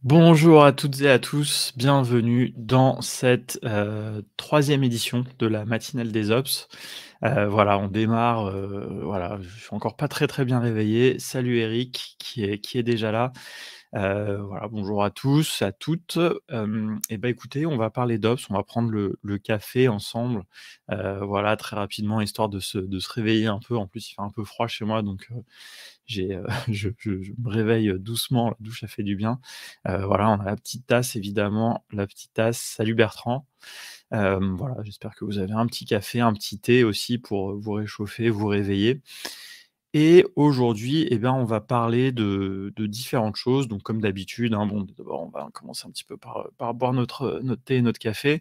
Bonjour à toutes et à tous, bienvenue dans cette, 3 édition de la matinale des Ops. Voilà, on démarre, voilà, je suis encore pas très, très bien réveillé. Salut Eric qui est déjà là. Voilà, bonjour à tous, à toutes. Et bah, écoutez, on va parler d'Obs, on va prendre le café ensemble, voilà, très rapidement, histoire de se réveiller un peu. En plus, il fait un peu froid chez moi, donc je me réveille doucement, la douche, ça fait du bien. Voilà, on a la petite tasse évidemment, la petite tasse. Salut Bertrand. Voilà, j'espère que vous avez un petit café, un petit thé aussi pour, vous réchauffer, vous réveiller. Et aujourd'hui, eh bien, on va parler de différentes choses. Donc comme d'habitude, hein, bon, d'abord, on va commencer un petit peu par boire notre thé et notre café.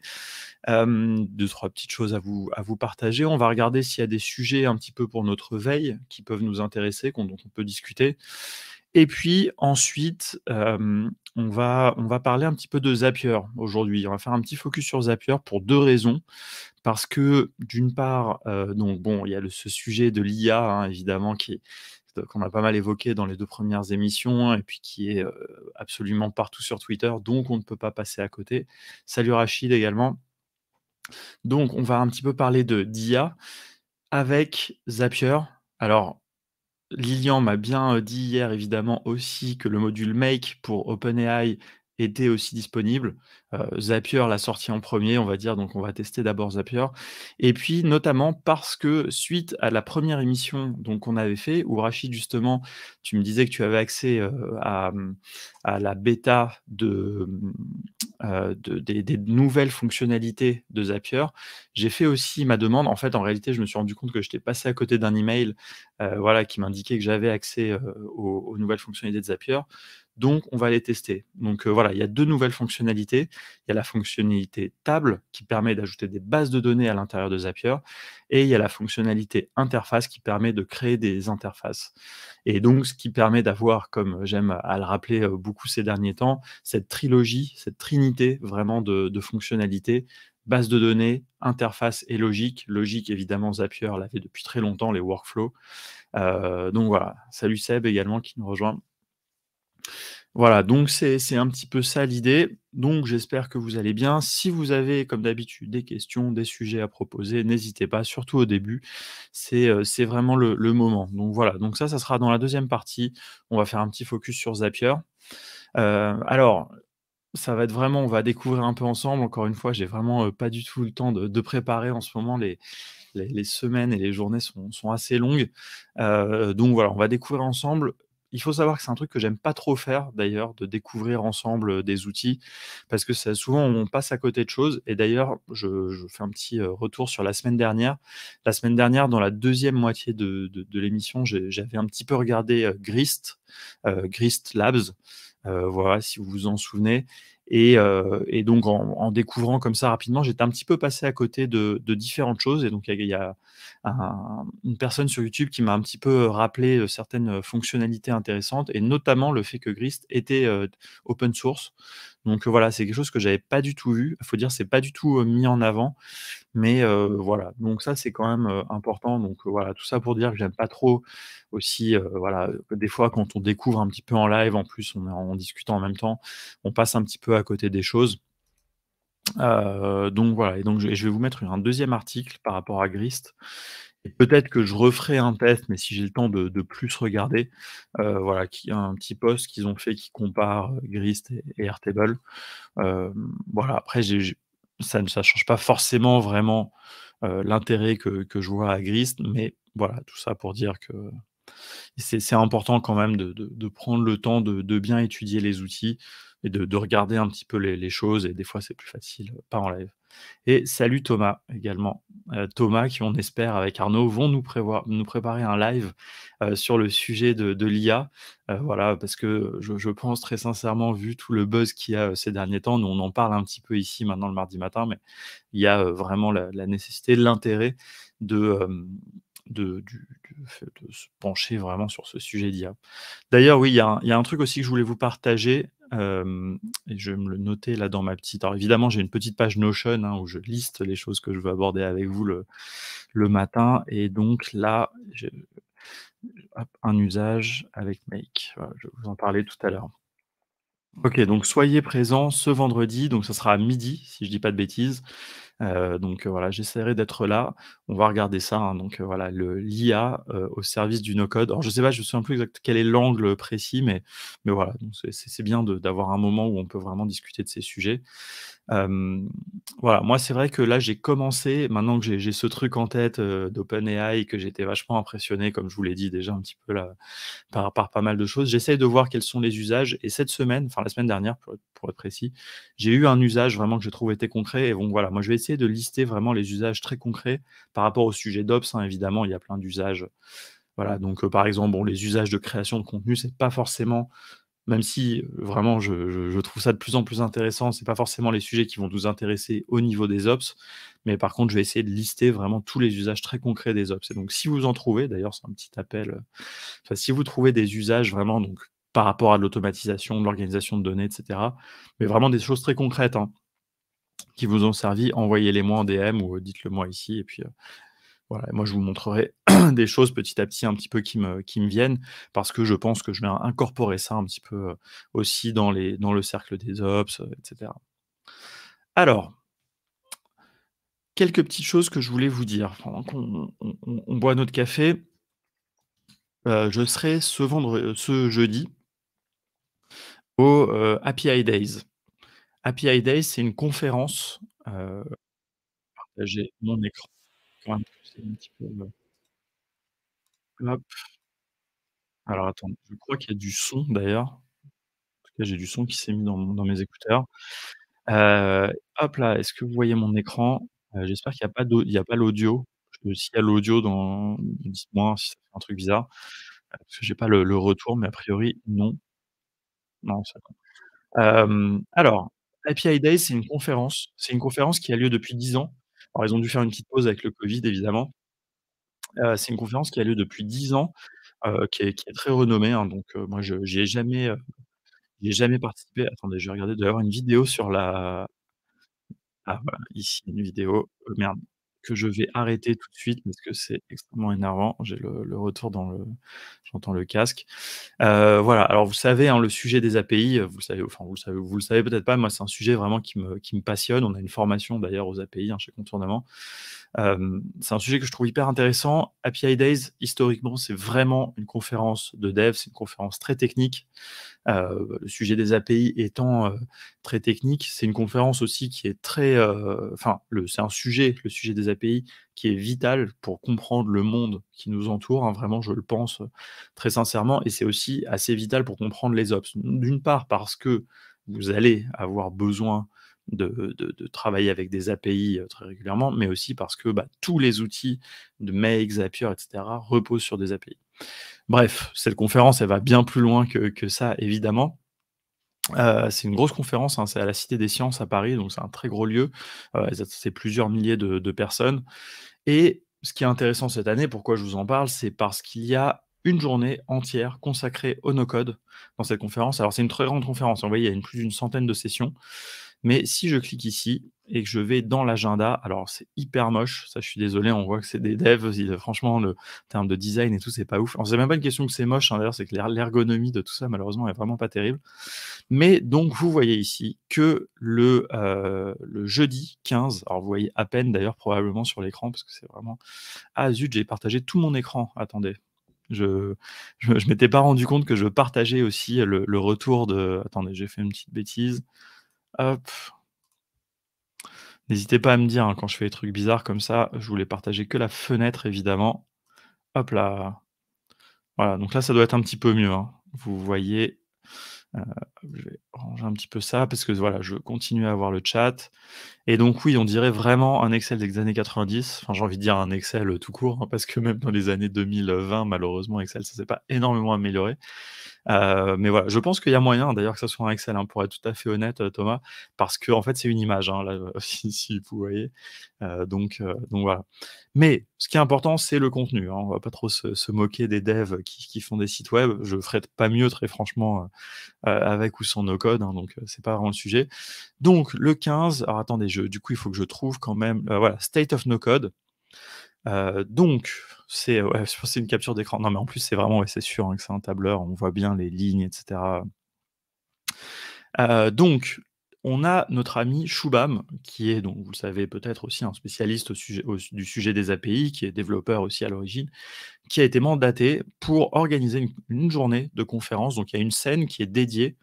2-3 petites choses à vous partager. On va regarder s'il y a des sujets un petit peu pour notre veille qui peuvent nous intéresser, dont on peut discuter. Et puis ensuite, on va parler un petit peu de Zapier aujourd'hui. On va faire un petit focus sur Zapier pour 2 raisons. Parce que d'une part, donc bon, il y a ce sujet de l'IA, hein, évidemment qu'on a pas mal évoqué dans les 2 premières émissions et puis qui est, absolument partout sur Twitter, donc on ne peut pas passer à côté. Salut Rachid également. Donc on va un petit peu parler de d'IA avec Zapier. Alors Lilian m'a bien, dit hier évidemment aussi que le module Make pour OpenAI était aussi disponible. Zapier l'a sorti en premier, on va dire, donc on va tester d'abord Zapier. Et puis notamment parce que suite à la première émission donc qu'on avait fait, où Rachid justement, tu me disais que tu avais accès, à la bêta des nouvelles fonctionnalités de Zapier. J'ai fait aussi ma demande. En fait, en réalité, je me suis rendu compte que j'étais passé à côté d'un email voilà, qui m'indiquait que j'avais accès, aux nouvelles fonctionnalités de Zapier. Donc on va les tester. Donc, voilà, il y a 2 nouvelles fonctionnalités. Il y a la fonctionnalité table qui permet d'ajouter des bases de données à l'intérieur de Zapier et il y a la fonctionnalité interface qui permet de créer des interfaces. Et donc ce qui permet d'avoir, comme j'aime à le rappeler, beaucoup ces derniers temps, cette trilogie, cette trinité vraiment de fonctionnalités, base de données, interface et logique. Logique évidemment Zapier l'avait depuis très longtemps, les workflows. Donc voilà, salut Seb également qui nous rejoint. Voilà, donc c'est un petit peu ça l'idée. Donc j'espère que vous allez bien. Si vous avez, comme d'habitude, des questions, des sujets à proposer, n'hésitez pas, surtout au début. C'est vraiment le moment. Donc voilà, donc ça sera dans la deuxième partie. On va faire un petit focus sur Zapier. Alors, ça va être vraiment on va découvrir un peu ensemble. Encore une fois, j'ai vraiment, pas du tout le temps de préparer en ce moment. Les semaines et les journées sont assez longues. Donc voilà, on va découvrir ensemble. Il faut savoir que c'est un truc que j'aime pas trop faire d'ailleurs, de découvrir ensemble, des outils, parce que ça souvent on passe à côté de choses et d'ailleurs je fais un petit, retour sur la semaine dernière. La semaine dernière, dans la deuxième moitié de l'émission, j'avais un petit peu regardé, Grist Labs, voilà, si vous vous en souvenez et donc en découvrant comme ça rapidement, j'étais un petit peu passé à côté de différentes choses et donc il y a une personne sur YouTube qui m'a un petit peu rappelé, certaines fonctionnalités intéressantes et notamment le fait que Grist était, open source. Donc, voilà, c'est quelque chose que j'avais pas du tout vu. Il faut dire, c'est pas du tout, mis en avant, mais voilà. Donc ça, c'est quand même, important. Donc, voilà, tout ça pour dire que j'aime pas trop aussi, voilà, que des fois quand on découvre un petit peu en live, en plus on est en discutant en même temps, on passe un petit peu à côté des choses. Donc voilà et donc je vais vous mettre un deuxième article par rapport à Grist et peut-être que je referai un test, mais si j'ai le temps de plus regarder, voilà, qui un petit post qu'ils ont fait qui compare, Grist et Airtable. Voilà, après j'ai ça change pas forcément vraiment, l'intérêt que je vois à Grist, mais voilà, tout ça pour dire que c'est important quand même de prendre le temps de bien étudier les outils et de regarder un petit peu les choses et des fois c'est plus facile, pas en live. Et salut Thomas également. Thomas qui on espère avec Arnaud vont nous préparer un live, sur le sujet de l'IA. Voilà parce que je pense très sincèrement vu tout le buzz qu'il y a, ces derniers temps, nous on en parle un petit peu ici maintenant le mardi matin, mais il y a, vraiment la nécessité, l'intérêt de, du fait de se pencher vraiment sur ce sujet d'IA. D'ailleurs, oui, il y a un truc aussi que je voulais vous partager, et je vais me le noter là dans ma petite alors évidemment, j'ai une petite page Notion, hein, où je liste les choses que je veux aborder avec vous le matin et donc là, hop, un usage avec Make. Voilà, je vais vous en parler tout à l'heure. OK, donc soyez présents ce vendredi, donc ça sera à midi, si je dis pas de bêtises. Voilà, j'essaierai d'être là. On va regarder ça, hein, voilà, l'IA, au service du no-code. Alors je sais pas, je me souviens plus exact quel est l'angle précis, mais voilà, donc c'est bien d'avoir un moment où on peut vraiment discuter de ces sujets. Hem, voilà, moi, c'est vrai que là, j'ai commencé, maintenant que j'ai ce truc en tête, d'OpenAI, que j'étais vachement impressionné, comme je vous l'ai dit déjà un petit peu là, par pas mal de choses. J'essaye de voir quels sont les usages et cette semaine, enfin la semaine dernière pour être précis, j'ai eu un usage vraiment que je trouve était concret et donc voilà, moi je vais essayer de lister vraiment les usages très concrets par rapport au sujet d'Ops, hein, évidemment, il y a plein d'usages. Voilà, par exemple, bon, les usages de création de contenu, c'est pas forcément, même si, vraiment je trouve ça de plus en plus intéressant, c'est pas forcément les sujets qui vont nous intéresser au niveau des ops, mais par contre, je vais essayer de lister vraiment tous les usages très concrets des ops et donc si vous en trouvez, d'ailleurs, c'est un petit appel, enfin, si vous trouvez des usages vraiment donc par rapport à de l'automatisation, de l'organisation de données et cetera, mais vraiment des choses très concrètes, hein, qui vous ont servi, envoyez-les moi en DM ou dites-le moi ici et puis, voilà, moi je vous montrerai des choses petit à petit un petit peu qui me viennent parce que je pense que je vais incorporer ça un petit peu, aussi dans le cercle des ops, et cetera. Alors, quelques petites choses que je voulais vous dire pendant qu'on boit notre café. Je serai ce jeudi au, API Days. API Days, c'est une conférence, j'ai mon écran quand même, c'est un petit peu, hop, alors attends, je crois qu'il y a du son d'ailleurs. En tout cas, j'ai du son qui s'est mis dans mes écouteurs. Heu, hop là, est-ce que vous voyez mon écran? J'espère qu'il y a pas il y a pas l'audio. Parce que s'il y a l'audio dites-moi si ça fait un truc bizarre, parce que j'ai pas le retour, mais a priori non. Non, ça alors, API Day, c'est une conférence qui a lieu depuis 10 ans. Alors ils ont dû faire une petite pause avec le covid évidemment. C'est une conférence qui a lieu depuis 10 ans, qui est très renommée, hein, moi je j'y ai jamais participé. Attendez, je vais regarder, il doit y avoir une vidéo sur la ah voilà, ici une vidéo, merde, que je vais arrêter tout de suite parce que c'est extrêmement énervant. J'ai le retour dans le j'entends le casque. Voilà, alors vous savez, hein, le sujet des API, vous le savez, enfin vous le savez peut-être pas, moi c'est un sujet vraiment qui me passionne. On a une formation d'ailleurs aux API, hein, chez Contournement. C'est un sujet que je trouve hyper intéressant. API Days, historiquement, c'est vraiment une conférence de dev, c'est une conférence très technique. Le sujet des API étant, très technique, c'est une conférence aussi qui est très, enfin, c'est un sujet, le sujet des API, qui est vital pour comprendre le monde qui nous entoure, hein, vraiment, je le pense, très sincèrement et c'est aussi assez vital pour comprendre les ops. D'une part parce que vous allez avoir besoin de travailler avec des API, très régulièrement, mais aussi parce que, bah, tous les outils de Make, Zapier et cetera reposent sur des API. Bref, cette conférence, elle va bien plus loin que ça, évidemment. C'est une grosse conférence, hein, c'est à la Cité des Sciences à Paris, donc c'est un très gros lieu. C'est plusieurs milliers de personnes et ce qui est intéressant cette année, pourquoi je vous en parle, c'est parce qu'il y a une journée entière consacrée au no-code dans cette conférence. Alors c'est une très grande conférence, hein, vous voyez, il y a plus d'une centaine de sessions. Mais si je clique ici et que je vais dans l'agenda, alors c'est hyper moche, ça je suis désolé, on voit que c'est des devs, franchement le en termes de design et tout, c'est pas ouf. Alors c'est même pas une question que c'est moche, hein, d'ailleurs, c'est que l'ergonomie de tout ça malheureusement est vraiment pas terrible. Mais donc vous voyez ici que le jeudi 15, alors vous voyez à peine d'ailleurs probablement sur l'écran parce que c'est vraiment ah zut, j'ai partagé tout mon écran, attendez. Je je m'étais pas rendu compte que je partageais aussi le retour de attendez, j'ai fait une petite bêtise. Hop. N'hésitez pas à me dire, hein, quand je fais des trucs bizarres comme ça, je voulais partager que la fenêtre évidemment. Hop là. Voilà, donc là, ça doit être un petit peu mieux, hein. Vous voyez, heu, je vais ranger un petit peu ça parce que voilà, je continue à avoir le chat et donc oui, on dirait vraiment un Excel des années 90. Enfin, j'ai envie de dire un Excel, tout court, hein, parce que même dans les années 2020, malheureusement, Excel, ça s'est pas énormément amélioré. Mais voilà, je pense qu'il y a moyen d'ailleurs que ça soit un Excel, hein, pour être tout à fait honnête, Thomas, parce qu'en fait, c'est une image, hein, là, si vous voyez, donc voilà. Mais ce qui est important, c'est le contenu, hein. On va pas trop se moquer des devs qui font des sites web. Je ferais pas mieux très franchement, avec ou sans no code, hein, c'est pas vraiment le sujet. Donc le 15, alors attendez, du coup, il faut que je trouve quand même, voilà, State of No Code. Donc c'est ouais, je pense que c'est une capture d'écran. Non, mais en plus, c'est vraiment ouais, c'est sûr, hein, que c'est un tableur, on voit bien les lignes et cetera. Donc, on a notre ami Shubham, qui est donc, vous le savez peut-être aussi, un spécialiste du sujet des API, qui est développeur aussi à l'origine, qui a été mandaté pour organiser une journée de conférence. Donc il y a une scène qui est dédiée,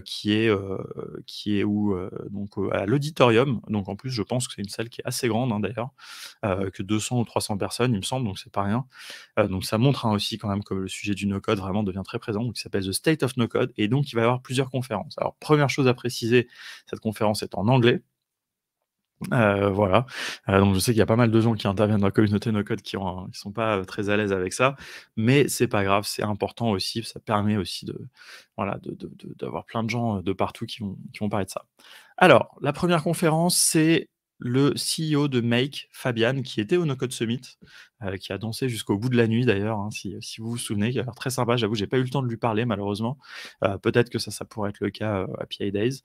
qui est où, donc, à l'auditorium. Donc en plus, je pense que c'est une salle qui est assez grande, hein, d'ailleurs, que 200 ou 300 personnes, il me semble, donc c'est pas rien. Donc ça montre, hein, aussi quand même que le sujet du no-code vraiment devient très présent, donc il s'appelle The State of No-Code et donc il va y avoir plusieurs conférences. Alors première chose à préciser, cette conférence est en anglais. Voilà, donc je sais qu'il y a pas mal de gens qui interviennent dans la communauté no-code qui sont pas, très à l'aise avec ça, mais c'est pas grave, c'est important aussi, ça permet aussi de voilà, d'avoir plein de gens, de partout qui vont parler de ça. Alors, la première conférence, c'est le CEO de Make, Fabian, qui était au No-Code Summit, qui a dansé jusqu'au bout de la nuit d'ailleurs, hein, si vous vous souvenez, qui a l'air très sympa. J'avoue, j'ai pas eu le temps de lui parler malheureusement, peut-être que ça pourrait être le cas, à PI Days.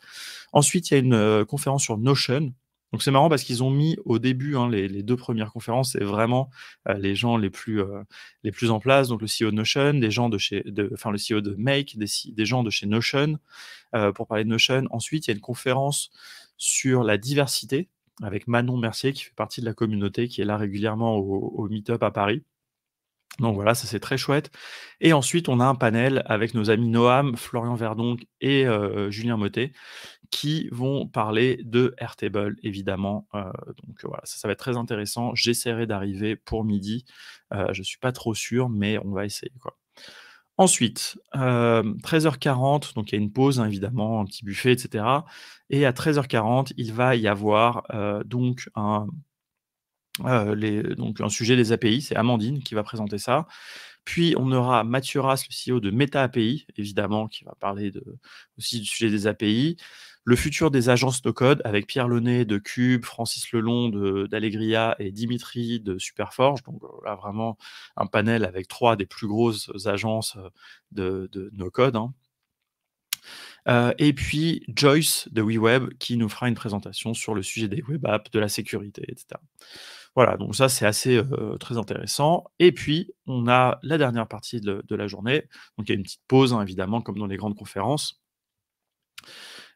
Ensuite, il y a une, conférence sur Notion. Donc c'est marrant parce qu'ils ont mis au début, hein, les 2 premières conférences, c'est vraiment, les gens les plus en place, donc le CEO de Notion, des gens enfin le CEO de Make, des gens de chez Notion, pour parler de Notion. Ensuite, il y a une conférence sur la diversité avec Manon Mercier qui fait partie de la communauté, qui est là régulièrement au meet-up à Paris. Donc voilà, ça c'est très chouette et ensuite on a un panel avec nos amis Noam, Florian Verdonck et Julien Mottet qui vont parler de Airtable évidemment, donc voilà, ça va être très intéressant. J'essaierai d'arriver pour midi. Je suis pas trop sûr, mais on va essayer, quoi. Ensuite, 13h40, donc il y a une pause, hein, évidemment, un petit buffet et cetera et à 13h40, il va y avoir, donc donc un sujet des API, c'est Amandine qui va présenter ça. Puis on aura Mathieu Ras, le CEO de Meta API, évidemment, qui va parler aussi du sujet des API. Le futur des agences no code avec Pierre Launay de Cube, Francis Lelon d'Allegria et Dimitri de Superforge. Donc là, vraiment un panel avec 3 des plus grosses agences de no code, hein. Et puis Joyce de WeWeb qui nous fera une présentation sur le sujet des web apps, de la sécurité, etc. Voilà, donc ça, c'est assez, très intéressant et puis, on a la dernière partie de la journée, donc il y a une petite pause, hein, évidemment, comme dans les grandes conférences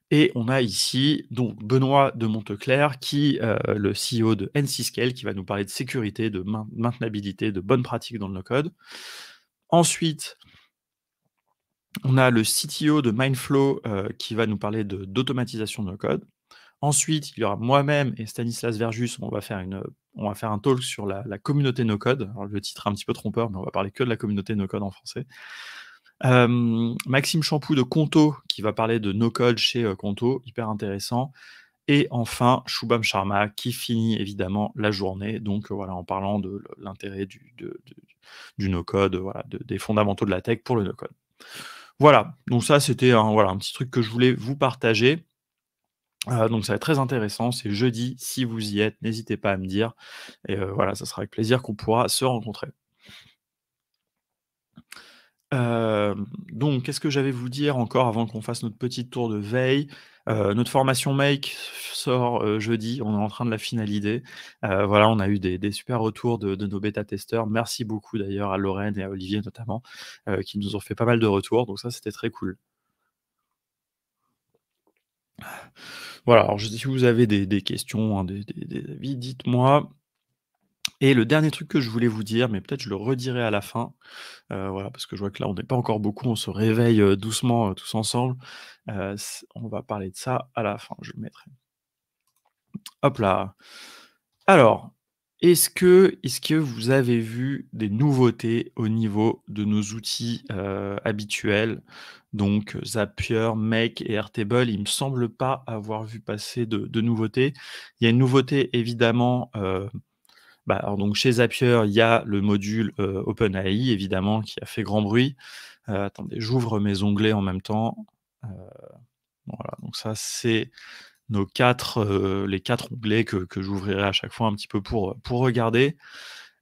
et on a ici, donc Benoît de Monteclerc qui, le CEO de NC-Scale, qui va nous parler de sécurité, de maintenabilité, de bonnes pratiques dans le no-code. Ensuite, on a le CTO de Mindflow, qui va nous parler d'automatisation de no-code. Ensuite, il y aura moi-même et Stanislas Verjus, on va faire un talk sur la communauté no code. Alors le titre est un petit peu trompeur, mais on va parler que de la communauté no code en français. Maxime Champoux de Conto qui va parler de no code chez, Conto, hyper intéressant et enfin Shubham Sharma qui finit évidemment la journée, donc voilà, en parlant de l'intérêt du no code, voilà, des fondamentaux de la tech pour le no code. Voilà, donc ça c'était un petit truc que je voulais vous partager. Donc ça va être très intéressant, c'est jeudi, si vous y êtes, n'hésitez pas à me dire et voilà, ça sera avec plaisir qu'on pourra se rencontrer. Donc qu'est-ce que j'avais vous dire encore avant qu'on fasse notre petit tour de veille? Notre formation Make sort, jeudi, on est en train de la finaliser. Voilà, on a eu des super retours de nos bêta-testeurs. Merci beaucoup d'ailleurs à Lorraine et à Olivier notamment, qui nous ont fait pas mal de retours, donc ça, c'était très cool. Voilà, alors si vous avez des questions, hein, des avis, dites-moi. Et le dernier truc que je voulais vous dire, mais peut-être je le redirai à la fin, voilà, parce que je vois que là, on n'est pas encore beaucoup, on se réveille, doucement, tous ensemble. On va parler de ça à la fin, je le mettrai. Hop là. Alors, est-ce que vous avez vu des nouveautés au niveau de nos outils, habituels? Donc, Zapier, Make et Airtable, il me semble pas avoir vu passer de nouveautés. Il y a une nouveauté évidemment, alors donc chez Zapier, il y a le module, OpenAI évidemment qui a fait grand bruit. Attendez, j'ouvre mes onglets en même temps. Heu, voilà, donc ça c'est les 4 onglets que j'ouvrirai à chaque fois un petit peu pour regarder.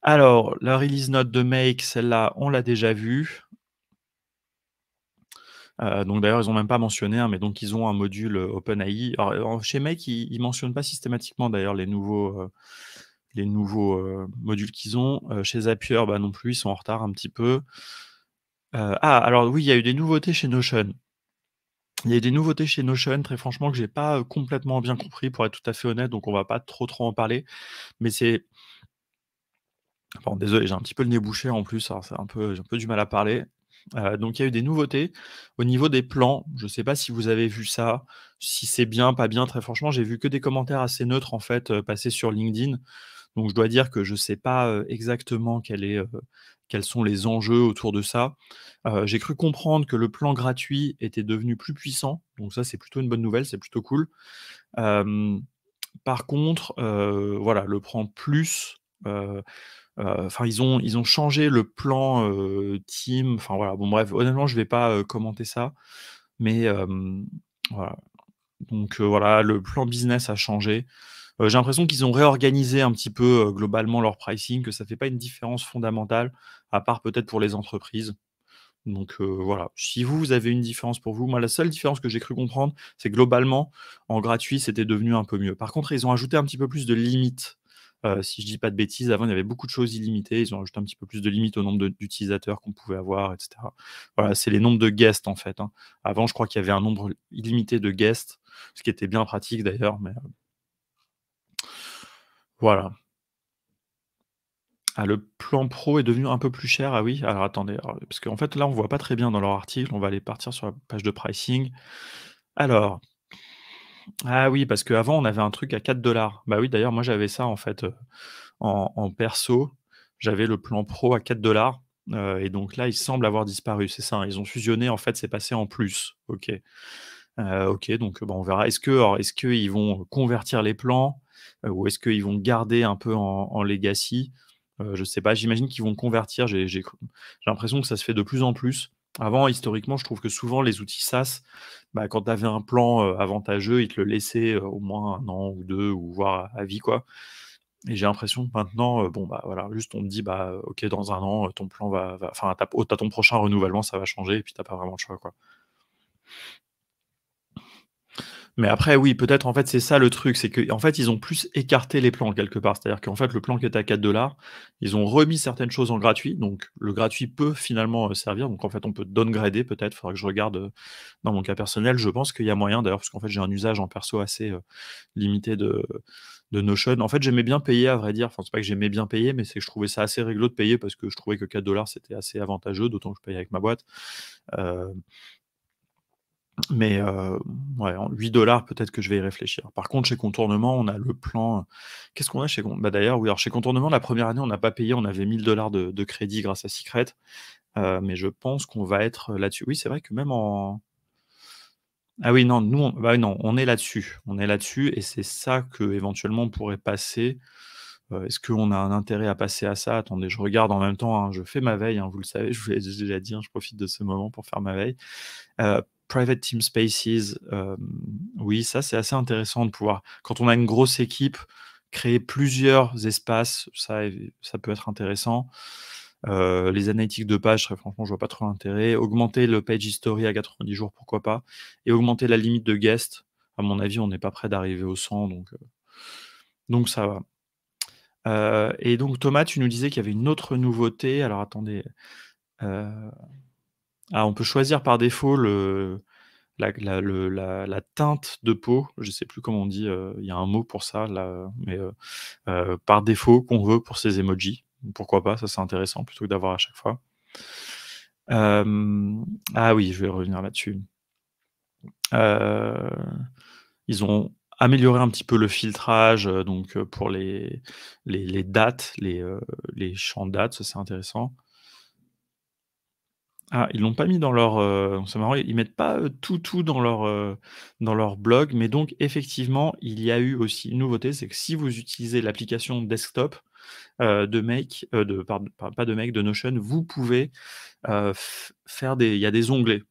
Alors, la release note de Make, celle-là, on l'a déjà vue. Donc d'ailleurs, ils ont même pas mentionné, hein, mais donc ils ont un module, OpenAI. Alors, chez Make, ils mentionnent pas systématiquement d'ailleurs les nouveaux modules qu'ils ont. Chez Zapier, bah, non plus, ils sont en retard un petit peu. Alors oui, il y a eu des nouveautés chez Notion. Il y a des nouveautés chez Notion, très franchement, que j'ai pas, complètement bien compris pour être tout à fait honnête, donc on va pas trop en parler. Mais c'est Bon, désolé, j'ai un petit peu le nez bouché en plus, alors c'est un peu j'ai un peu du mal à parler. Donc il y a eu des nouveautés au niveau des plans. Je ne sais pas si vous avez vu ça, si c'est bien, pas bien. Très franchement, j'ai vu que des commentaires assez neutres en fait, passer sur LinkedIn. Donc je dois dire que je ne sais pas, exactement quels sont les enjeux autour de ça. J'ai cru comprendre que le plan gratuit était devenu plus puissant, donc ça c'est plutôt une bonne nouvelle, c'est plutôt cool. Hem, Par contre, voilà, le plan plus, heu enfin, ils ont changé le plan, team, enfin voilà, bon bref, honnêtement, je vais pas, commenter ça, mais voilà, donc voilà, le plan business a changé. J'ai l'impression qu'ils ont réorganisé un petit peu, globalement leur pricing, que ça fait pas une différence fondamentale, à part peut-être pour les entreprises. Donc voilà, si vous avez une différence pour vous, moi la seule différence que j'ai cru comprendre, c'est que globalement, en gratuit, c'était devenu un peu mieux. Par contre, ils ont ajouté un petit peu plus de limites, si je dis pas de bêtises. Avant, il y avait beaucoup de choses illimitées, ils ont ajouté un petit peu plus de limites au nombre d'utilisateurs qu'on pouvait avoir et cetera. Voilà, c'est les nombres de guests en fait, hein. Avant, je crois qu'il y avait un nombre illimité de guests, ce qui était bien pratique d'ailleurs, mais voilà. Ah, le plan pro est devenu un peu plus cher, ah oui? Alors attendez, alors parce qu'en fait là, on voit pas très bien dans leur article, on va aller partir sur la page de pricing. Alors, ah oui, parce qu'avant on avait un truc à 4 $. Bah oui, d'ailleurs moi j'avais ça en fait, en perso, j'avais le plan pro à 4 $, et donc là, il semble avoir disparu, c'est ça, hein? Ils ont fusionné, en fait, c'est passé en plus. OK. OK, donc bah, on verra. Est-ce qu'ils vont convertir les plans, ou est-ce qu'ils vont garder un peu en legacy? Je sais pas, j'imagine qu'ils vont convertir. J'ai l'impression que ça se fait de plus en plus. Avant, historiquement, je trouve que souvent les outils SaaS, bah, quand tu avais un plan, avantageux, ils te le laissaient, au moins 1 an ou 2 ou voire à vie, quoi. Et j'ai l'impression que maintenant, bon, bah, voilà, juste on te dit: «Bah, OK, dans 1 an, ton plan va enfin, tu ton prochain renouvellement, ça va changer» et puis tu pas vraiment le choix, quoi. Mais après, oui, peut-être, en fait, c'est ça le truc, c'est qu'en fait, ils ont plus écarté les plans quelque part. C'est-à-dire qu'en fait, le plan qui était à 4 $, ils ont remis certaines choses en gratuit, donc le gratuit peut finalement, servir. Donc en fait, on peut downgrader peut-être, faudra que je regarde, dans mon cas personnel. Je pense qu'il y a moyen d'ailleurs, parce qu'en fait, j'ai un usage en perso assez, limité de Notion. En fait, j'aimais bien payer à vrai dire, enfin, c'est pas que j'aimais bien payer, mais c'est que je trouvais ça assez rigolo de payer parce que je trouvais que 4 $ c'était assez avantageux, d'autant que je payais avec ma boîte. Heu mais ouais, en 8 $ peut-être que je vais y réfléchir. Par contre, chez Contournement, on a le plan, qu'est-ce qu'on a chez Con bah, d'ailleurs, oui, alors chez Contournement, la première année, on n'a pas payé, on avait 1 000 $ de crédit grâce à Secret, mais je pense qu'on va être là-dessus. Oui, c'est vrai que même en ah oui, non, nous, on bah, non, on est là-dessus et c'est ça qu'éventuellement on pourrait passer. Est-ce qu'on a un intérêt à passer à ça? Attendez, je regarde en même temps, hein, je fais ma veille, hein, vous le savez, je vous l'ai déjà dit, hein, je profite de ce moment pour faire ma veille. Private Team Spaces, oui, ça, c'est assez intéressant de pouvoir quand on a une grosse équipe, créer plusieurs espaces, ça peut être intéressant. Les analytiques de page, très franchement, je vois pas trop l'intérêt. Augmenter le page history à 90 jours, pourquoi pas? Et augmenter la limite de guests. À mon avis, on n'est pas près d'arriver aux 100, donc ça va. Et donc Thomas, tu nous disais qu'il y avait une autre nouveauté. Alors attendez, heu, on peut choisir par défaut la teinte de peau, je sais plus comment on dit, il y a un mot pour ça là, mais par défaut qu'on veut pour ces emojis. Pourquoi pas? Ça, c'est intéressant plutôt que d'avoir à chaque fois. Ah oui, je vais revenir là-dessus. Heu, Ils ont amélioré un petit peu le filtrage, donc pour les dates, les champs de dates, ça, c'est intéressant. Ah, ils l'ont pas mis dans leur, c'est marrant, ils mettent pas, tout dans leur blog, mais donc effectivement, il y a eu aussi une nouveauté, c'est que si vous utilisez l'application desktop, de Make, de pard pas de Make, de Notion, vous pouvez, faire des il y a des onglets.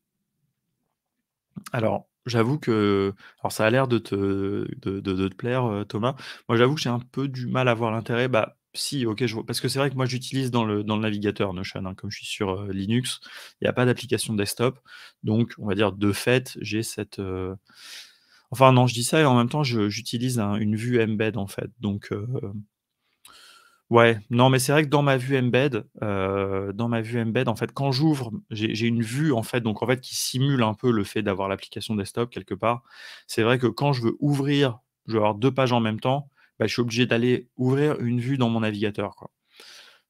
Alors, j'avoue que alors ça a l'air de te plaire, Thomas. Moi, j'avoue que j'ai un peu du mal à voir l'intérêt. Bah, si, OK, je vois parce que c'est vrai que moi, j'utilise dans le navigateur Notion, hein, comme je suis sur, Linux, il y a pas d'application desktop. Donc on va dire, de fait, j'ai cette, enfin non, je dis ça et en même temps, j'utilise une vue embed, en fait. Donc Ouais, non, mais c'est vrai que dans ma vue embed, en fait, quand j'ouvre, j'ai une vue, en fait, donc en fait, qui simule un peu le fait d'avoir l'application desktop quelque part. C'est vrai que quand je veux ouvrir, je veux avoir 2 pages en même temps, bah, je suis obligé d'aller ouvrir une vue dans mon navigateur, quoi.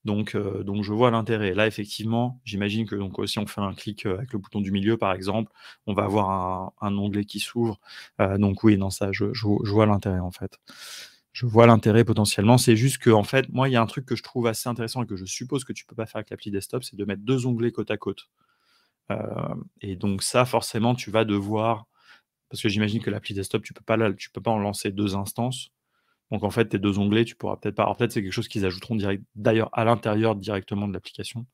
Donc je vois l'intérêt. Là, effectivement, j'imagine que donc si on fait un clic, avec le bouton du milieu, par exemple, on va avoir un onglet qui s'ouvre. Donc oui, non, ça, je vois l'intérêt, en fait. Je vois l'intérêt potentiellement. C'est juste que en fait, moi, il y a un truc que je trouve assez intéressant et que je suppose que tu peux pas faire avec l'appli desktop, c'est de mettre 2 onglets côte à côte. Et donc ça, forcément, tu vas devoir parce que j'imagine que l'appli desktop, tu peux pas en lancer 2 instances. Donc en fait, tes 2 onglets, tu pourras peut-être pas alors peut-être c'est quelque chose qu'ils ajouteront d'ailleurs à l'intérieur directement de l'application.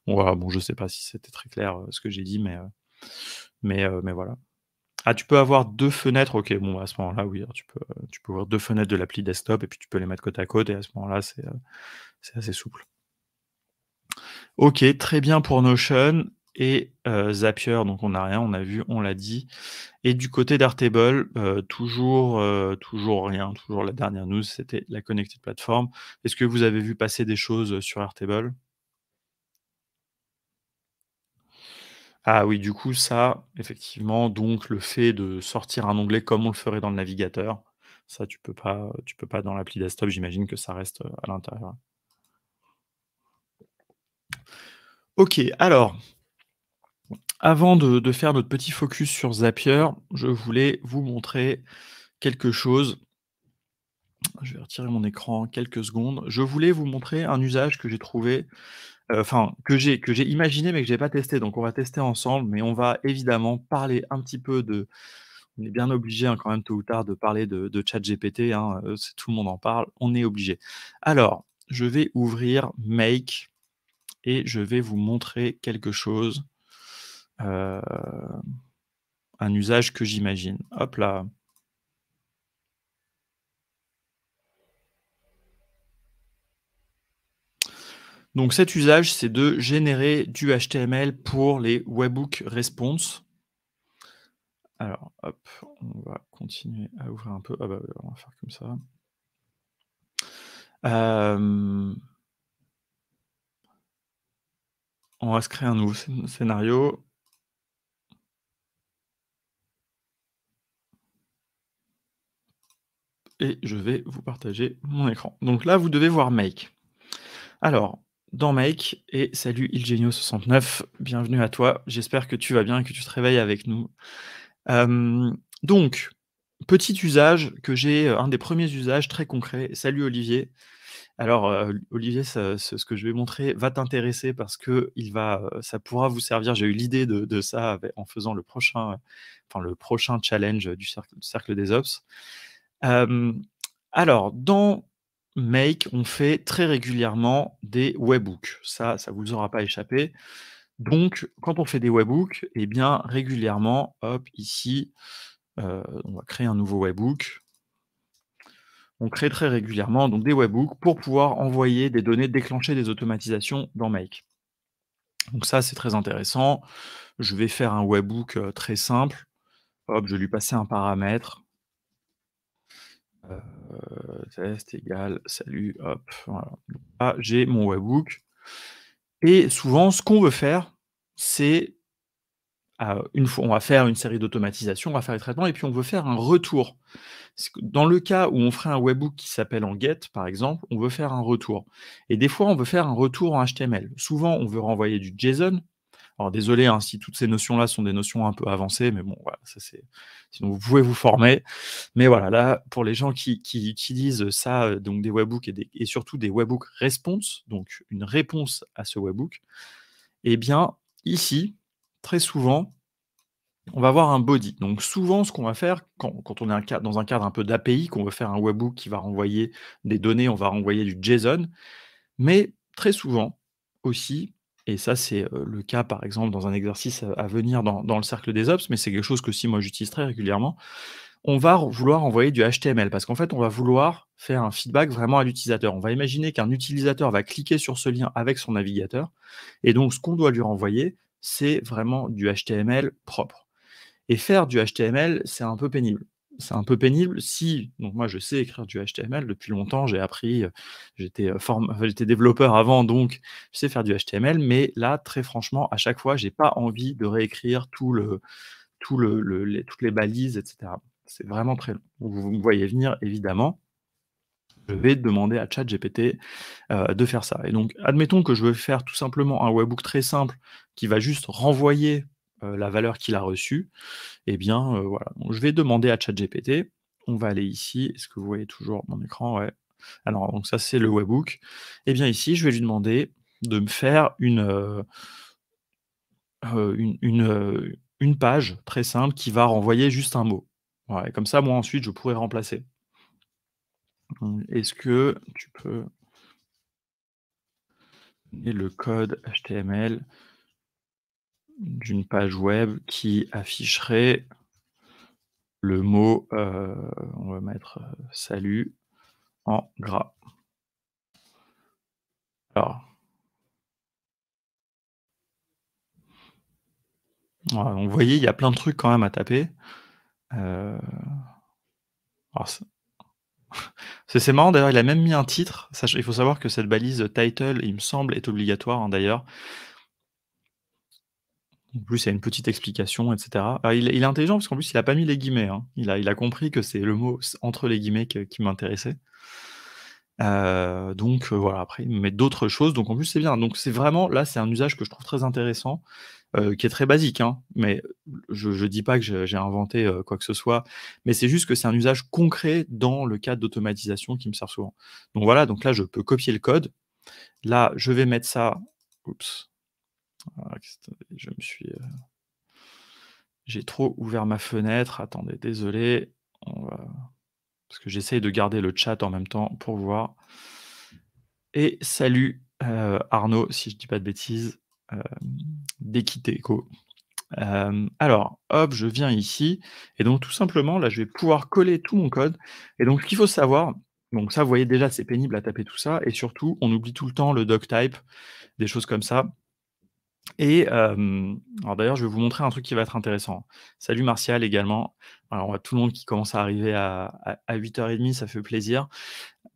Bon voilà, bon je sais pas si c'était très clair, ce que j'ai dit, mais voilà. Ah, tu peux avoir 2 fenêtres, OK, bon à ce moment-là, oui, alors tu peux ouvrir 2 fenêtres de l'appli desktop et puis tu peux les mettre côte à côte et à ce moment-là, c'est assez souple. OK, très bien pour Notion et Zapier, donc on n'a rien, on a vu, on l'a dit. Et du côté d'Airtable, toujours rien, toujours la dernière news, c'était la Connected Platform. Est-ce que vous avez vu passer des choses, sur Airtable? Ah oui, du coup, ça, effectivement, donc le fait de sortir un onglet comme on le ferait dans le navigateur, ça tu peux pas dans l'appli desktop, j'imagine que ça reste, à l'intérieur. OK, alors, avant de faire notre petit focus sur Zapier, je voulais vous montrer quelque chose. Je vais retirer mon écran quelques secondes. Je voulais vous montrer un usage que j'ai trouvé, enfin que j'ai imaginé mais que j'ai pas testé, donc on va tester ensemble, mais on va évidemment parler un petit peu de on est bien obligé, hein, quand même tôt ou tard de parler de ChatGPT, hein, c'est tout le monde en parle, on est obligé. Alors, je vais ouvrir Make et je vais vous montrer quelque chose, heu, un usage que j'imagine. Hop là. Donc cet usage, c'est de générer du HTML pour les Webhook Response. Alors hop, on va continuer à ouvrir un peu. Ah bah, on va faire comme ça. Hem, on va se créer un nouveau scénario et je vais vous partager mon écran. Donc là, vous devez voir Make. Alors, dans Make et salut Ilgenio69, bienvenue à toi. J'espère que tu vas bien et que tu te réveilles avec nous. Donc, petit usage que j'ai, un des premiers usages très concrets. Salut Olivier. Alors, Olivier, ce que je vais montrer va t'intéresser parce qu'il va, ça pourra vous servir. J'ai eu l'idée de ça en faisant le prochain challenge du cercle des Ops. Hem, alors dans Make, on fait très régulièrement des webhooks. Ça vous aura pas échappé. Donc quand on fait des webhooks et bien régulièrement, hop, ici, on va créer un nouveau webhook. On crée très régulièrement donc des webhooks pour pouvoir envoyer des données, déclencher des automatisations dans Make. Donc ça, c'est très intéressant. Je vais faire un webhook, très simple. Hop, je vais lui passer un paramètre, test égale salut, hop, voilà. Donc là, j'ai mon webhook et souvent ce qu'on veut faire, c'est, une fois on va faire une série d'automatisations, on va faire les traitements et puis on veut faire un retour. Parce que dans le cas où on ferait un webhook qui s'appelle en get, par exemple, on veut faire un retour et des fois, on veut faire un retour en HTML. Souvent, on veut renvoyer du JSON. Alors désolé, hein, si toutes ces notions-là sont des notions un peu avancées, mais bon, voilà, ça c'est sinon vous pouvez vous former. Mais voilà, là, pour les gens qui utilisent ça, donc des webhooks et surtout des webhooks response, donc une réponse à ce webhook, eh bien, ici, très souvent, on va avoir un body. Donc souvent, ce qu'on va faire quand on est dans un cadre un peu d'API, qu'on veut faire un webhook qui va renvoyer des données, on va renvoyer du JSON. Mais très souvent aussi, et ça c'est, le cas par exemple dans un exercice, à venir dans le cercle des ops, mais c'est quelque chose que aussi moi j'utilise très régulièrement, on va vouloir envoyer du HTML parce qu'en fait on va vouloir faire un feedback vraiment à l'utilisateur. On va imaginer qu'un utilisateur va cliquer sur ce lien avec son navigateur et donc ce qu'on doit lui renvoyer, c'est vraiment du HTML propre et faire du HTML, c'est un peu pénible. c'est un peu pénible. Si donc moi je sais écrire du HTML depuis longtemps, j'ai appris, j'étais développeur avant, donc je sais faire du HTML, mais là, très franchement, à chaque fois, j'ai pas envie de réécrire tout le les toutes les balises et cetera. C'est vraiment très long. Vous me voyez venir évidemment, je vais demander à ChatGPT, de faire ça et donc admettons que je veux faire tout simplement un webhook très simple qui va juste renvoyer, la valeur qu'il a reçue et bien, voilà, donc je vais demander à ChatGPT, on va aller ici, est-ce que vous voyez toujours mon écran? Ouais. Alors donc ça c'est le webhook et bien ici je vais lui demander de me faire une page très simple qui va renvoyer juste un mot. Voilà et comme ça moi ensuite je pourrais remplacer. Est-ce que tu peux donner le code HTML d'une page web qui afficherait le mot, on va mettre, salut en gras. Alors, voilà, donc vous voyez, il y a plein de trucs quand même à taper. Heu, alors c'est marrant d'ailleurs, il a même mis un titre, il faut savoir que cette balise title, il me semble, est obligatoire, hein, d'ailleurs. En plus, il y a une petite explication et cetera. Alors il est intelligent parce qu'en plus il a pas mis les guillemets, hein. Il a compris que c'est le mot s entre les guillemets qui m'intéressait. Donc voilà, après il me met d'autres choses, donc en plus c'est bien. Donc c'est vraiment là, c'est un usage que je trouve très intéressant, qui est très basique, hein, mais je dis pas que j'ai inventé, quoi que ce soit, mais c'est juste que c'est un usage concret dans le cadre d'automatisation qui me sert souvent. Donc voilà, donc là je peux copier le code. Là, je vais mettre ça oups, ah qu'est-ce je me suis, j'ai trop ouvert ma fenêtre. Attendez, désolé. On va parce que j'essaye de garder le chat en même temps pour voir. Et salut, Arnaud, si je dis pas de bêtises, hem, d'Equiteco. Alors, hop, je viens ici et donc tout simplement, là, je vais pouvoir coller tout mon code et donc ce qu'il faut savoir, donc ça, vous voyez déjà, c'est pénible à taper tout ça et surtout, on oublie tout le temps le doctype, des choses comme ça et alors d'ailleurs, je vais vous montrer un truc qui va être intéressant. Salut Martial également. Alors, on voit tout le monde qui commence à arriver à 8h30, ça fait plaisir.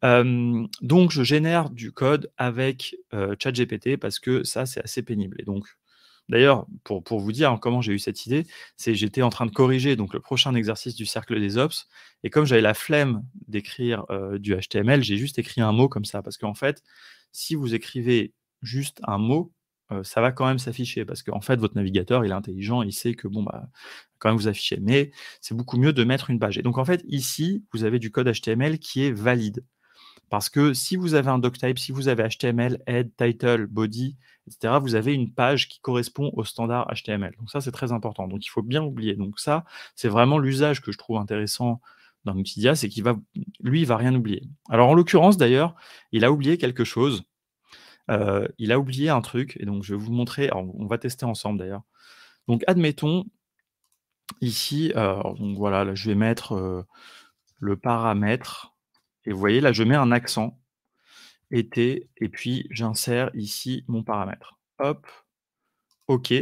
Donc je génère du code avec, ChatGPT parce que ça, c'est assez pénible et donc d'ailleurs, pour vous dire, hein, comment j'ai eu cette idée, c'est j'étais en train de corriger donc le prochain exercice du cercle des ops et comme j'avais la flemme d'écrire, du HTML, j'ai juste écrit un mot comme ça. Parce qu'en fait, si vous écrivez juste un mot, ça va quand même s'afficher parce qu'en fait, votre navigateur, il est intelligent, il sait que bon, bah, quand même vous afficher. Mais c'est beaucoup mieux de mettre une page et donc en fait, ici, vous avez du code HTML qui est valide. Parce que si vous avez un doctype, si vous avez HTML, head, title, body, et cetera, vous avez une page qui correspond au standard HTML. Donc ça, c'est très important. Donc il faut bien oublier. Donc ça, c'est vraiment l'usage que je trouve intéressant dans Nuxidia, c'est qu'il va lui, il va rien oublier. Alors en l'occurrence d'ailleurs, il a oublié quelque chose. Il a oublié un truc et donc je vais vous montrer. Alors on va tester ensemble d'ailleurs. Donc admettons ici, donc voilà, là je vais mettre, le paramètre et vous voyez là, je mets un accent été et puis j'insère ici mon paramètre. Hop, OK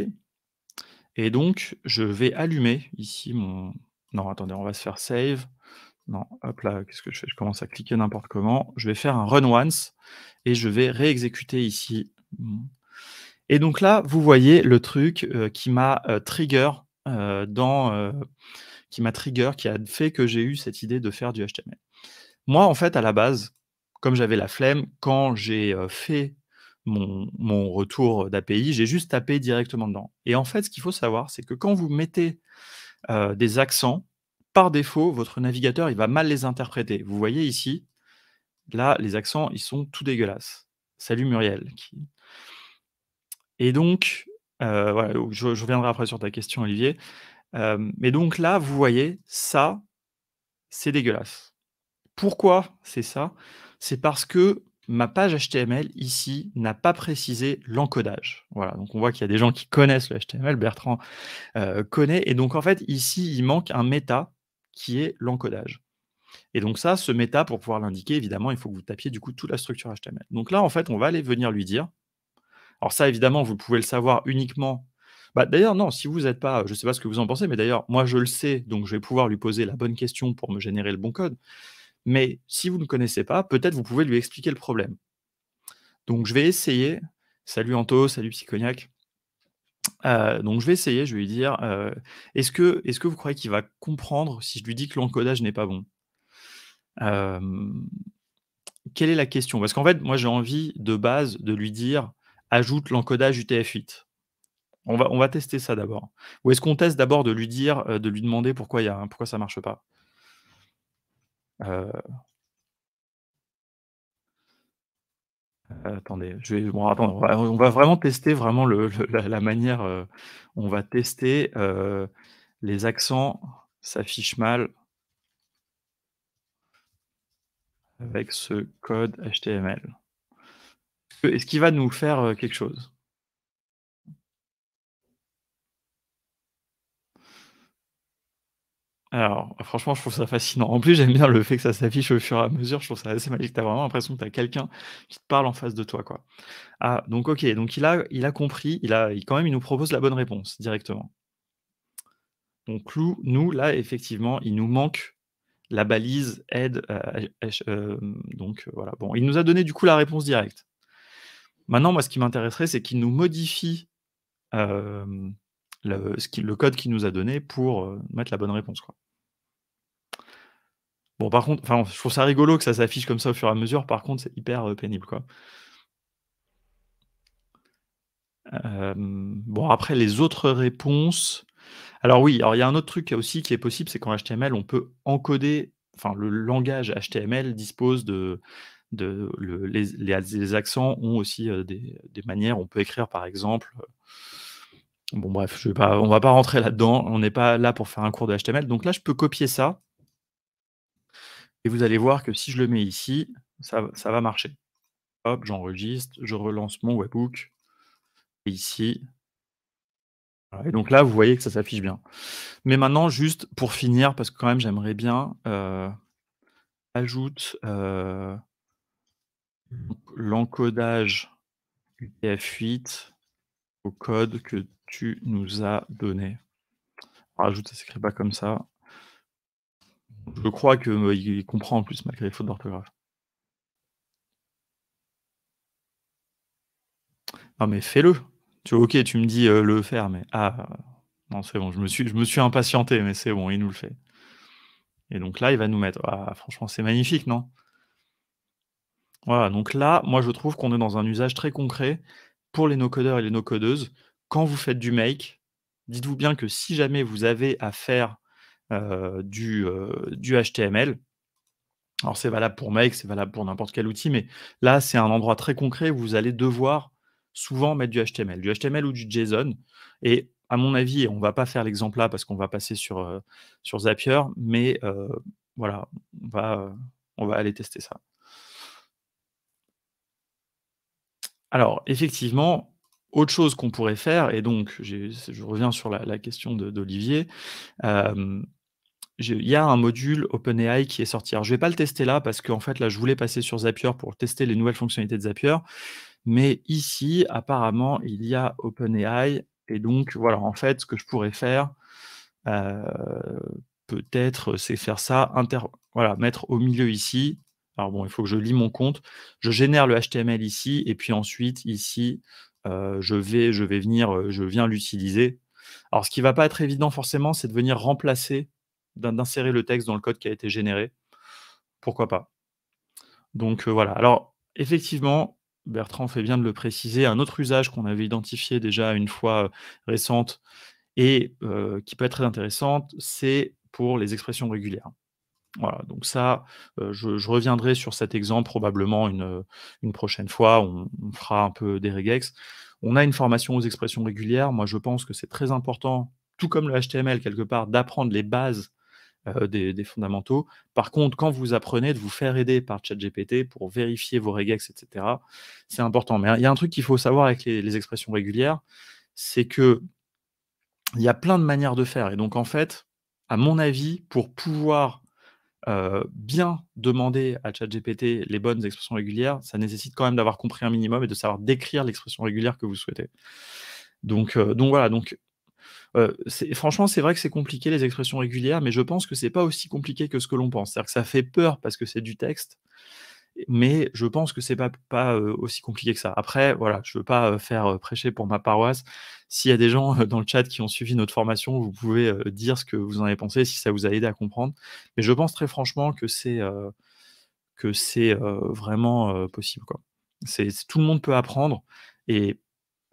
et donc je vais allumer ici mon non attendez, on va se faire save. Non, hop là, qu'est-ce que je fais? Je commence à cliquer n'importe comment. Je vais faire un run once et je vais réexécuter ici et donc là, vous voyez le truc, qui m'a, trigger, dans, qui m'a trigger, qui a fait que j'ai eu cette idée de faire du HTML. Moi, en fait, à la base, comme j'avais la flemme, quand j'ai, fait mon retour d'API, j'ai juste tapé directement dedans et en fait, ce qu'il faut savoir, c'est que quand vous mettez, des accents, par défaut, votre navigateur, il va mal les interpréter. Vous voyez ici, là, les accents, ils sont tout dégueulasses. Salut Muriel qui et donc, voilà, donc je reviendrai après sur ta question Olivier, mais donc là, vous voyez, ça, c'est dégueulasse. Pourquoi c'est ça? C'est parce que ma page HTML ici n'a pas précisé l'encodage. Voilà, donc on voit qu'il y a des gens qui connaissent le HTML, Bertrand, connaît et donc en fait ici, il manque un méta qui est l'encodage et donc ça, ce méta pour pouvoir l'indiquer évidemment, il faut que vous tapiez du coup toute la structure HTML. Donc là, en fait, on va aller venir lui dire alors ça évidemment, vous pouvez le savoir uniquement Bah, d'ailleurs, non, si vous n'êtes pas, je ne sais pas ce que vous en pensez, mais d'ailleurs, moi, je le sais, donc je vais pouvoir lui poser la bonne question pour me générer le bon code. Mais si vous ne connaissez pas, peut-être vous pouvez lui expliquer le problème. Donc je vais essayer. Salut Anto, salut Psychoniac. Donc je vais essayer, je vais lui dire, «Est-ce que vous croyez qu'il va comprendre si je lui dis que l'encodage n'est pas bon?» Hem, Quelle est la question? Parce qu'en fait, moi, j'ai envie de base de lui dire: «Ajoute l'encodage UTF-8». On va tester ça d'abord. Ou est-ce qu'on teste d'abord de lui dire, de lui demander pourquoi ça marche pas? Heu, Attendez, bon attends, on va vraiment tester vraiment la manière, on va tester, les accents s'affichent mal avec ce code HTML. Est-ce qu'il va nous faire, quelque chose? Alors, franchement, je trouve ça fascinant. En plus, j'aime bien le fait que ça s'affiche au fur et à mesure, je trouve ça assez magique. Tu as vraiment l'impression que tu as quelqu'un qui te parle en face de toi, quoi. Ah, donc OK, donc il a compris, quand même, il nous propose la bonne réponse directement. Donc nous, là, effectivement, il nous manque la balise aide, donc voilà. Bon, il nous a donné, du coup, la réponse directe. Maintenant, moi, ce qui m'intéresserait, c'est qu'il nous modifie, hem, le code qu'il nous a donné pour, mettre la bonne réponse, quoi. Bon, par contre, enfin, je trouve ça rigolo que ça s'affiche comme ça au fur et à mesure. Par contre, c'est hyper, pénible, quoi. Bon, après les autres réponses, alors oui, alors il y a un autre truc aussi qui est possible, c'est qu'en HTML, on peut encoder, enfin, le langage HTML dispose de le les accents ont aussi, des manières, on peut écrire, par exemple, bon bref, on va pas rentrer là-dedans, on n'est pas là pour faire un cours de HTML. Donc là, je peux copier ça et vous allez voir que si je le mets ici, ça va marcher. Hop, j'enregistre, je relance mon webhook et ici, voilà, et donc là, vous voyez que ça s'affiche bien. Mais maintenant, juste pour finir, parce que quand même j'aimerais bien, ajoute, l'encodage UTF-8 au code que tu nous as donné. Rajoute, ça s'écrit pas comme ça. Je crois que, il comprend en plus malgré les fautes d'orthographe. Non mais fais-le! OK, tu me dis, le faire, mais non, c'est bon, je me suis impatienté, mais c'est bon, il nous le fait. Et donc là, il va nous mettre, franchement, c'est magnifique, non? Voilà, donc là, moi, je trouve qu'on est dans un usage très concret pour les no-codeurs et les no-codeuses. Quand vous faites du make, dites-vous bien que si jamais vous avez à faire, du HTML, alors c'est valable pour make, c'est valable pour n'importe quel outil, mais là, c'est un endroit très concret où vous allez devoir souvent mettre du HTML ou du JSON, et à mon avis, et on va pas faire l'exemple là parce qu'on va passer sur Zapier, mais voilà, on va, heu, on va aller tester ça. Alors effectivement, autre chose qu'on pourrait faire, et donc je reviens sur la question d'Olivier, hem, il y a un module OpenAI qui est sorti. Alors je vais pas le tester là parce qu'en fait là je voulais passer sur Zapier pour tester les nouvelles fonctionnalités de Zapier, mais ici apparemment il y a OpenAI, et donc voilà, en fait ce que je pourrais faire, heu, peut-être, c'est faire ça voilà, mettre au milieu ici. Alors bon, il faut que je lie mon compte. Je génère le HTML ici et puis ensuite ici, je vais venir, je viens l'utiliser. Alors ce qui va pas être évident forcément, c'est de venir remplacer, d'insérer le texte dans le code qui a été généré. Pourquoi pas? Donc, voilà. Alors effectivement, Bertrand fait bien de le préciser, un autre usage qu'on avait identifié déjà une fois, récente, et qui peut être très intéressante, c'est pour les expressions régulières. Voilà, donc ça, je reviendrai sur cet exemple probablement une prochaine fois, on fera un peu des regex. On a une formation aux expressions régulières. Moi, je pense que c'est très important, tout comme le HTML quelque part, d'apprendre les bases, des fondamentaux. Par contre, quand vous apprenez, de vous faire aider par ChatGPT pour vérifier vos regex et cetera, c'est important. Mais il y a un truc qu'il faut savoir avec les expressions régulières, c'est qu'il y a plein de manières de faire, et donc en fait, à mon avis, pour pouvoir bien demander à ChatGPT les bonnes expressions régulières, ça nécessite quand même d'avoir compris un minimum et de savoir décrire l'expression régulière que vous souhaitez. Donc voilà, donc Franchement, c'est vrai que c'est compliqué les expressions régulières, mais je pense que c'est pas aussi compliqué que ce que l'on pense. C'est-à-dire que ça fait peur parce que c'est du texte, mais je pense que c'est pas aussi compliqué que ça. Après, voilà, je veux pas, faire, prêcher pour ma paroisse. S'il y a des gens, dans le chat qui ont suivi notre formation, vous pouvez, dire ce que vous en avez pensé, si ça vous a aidé à comprendre. Mais je pense très franchement que c'est vraiment, possible, quoi. Tout le monde peut apprendre et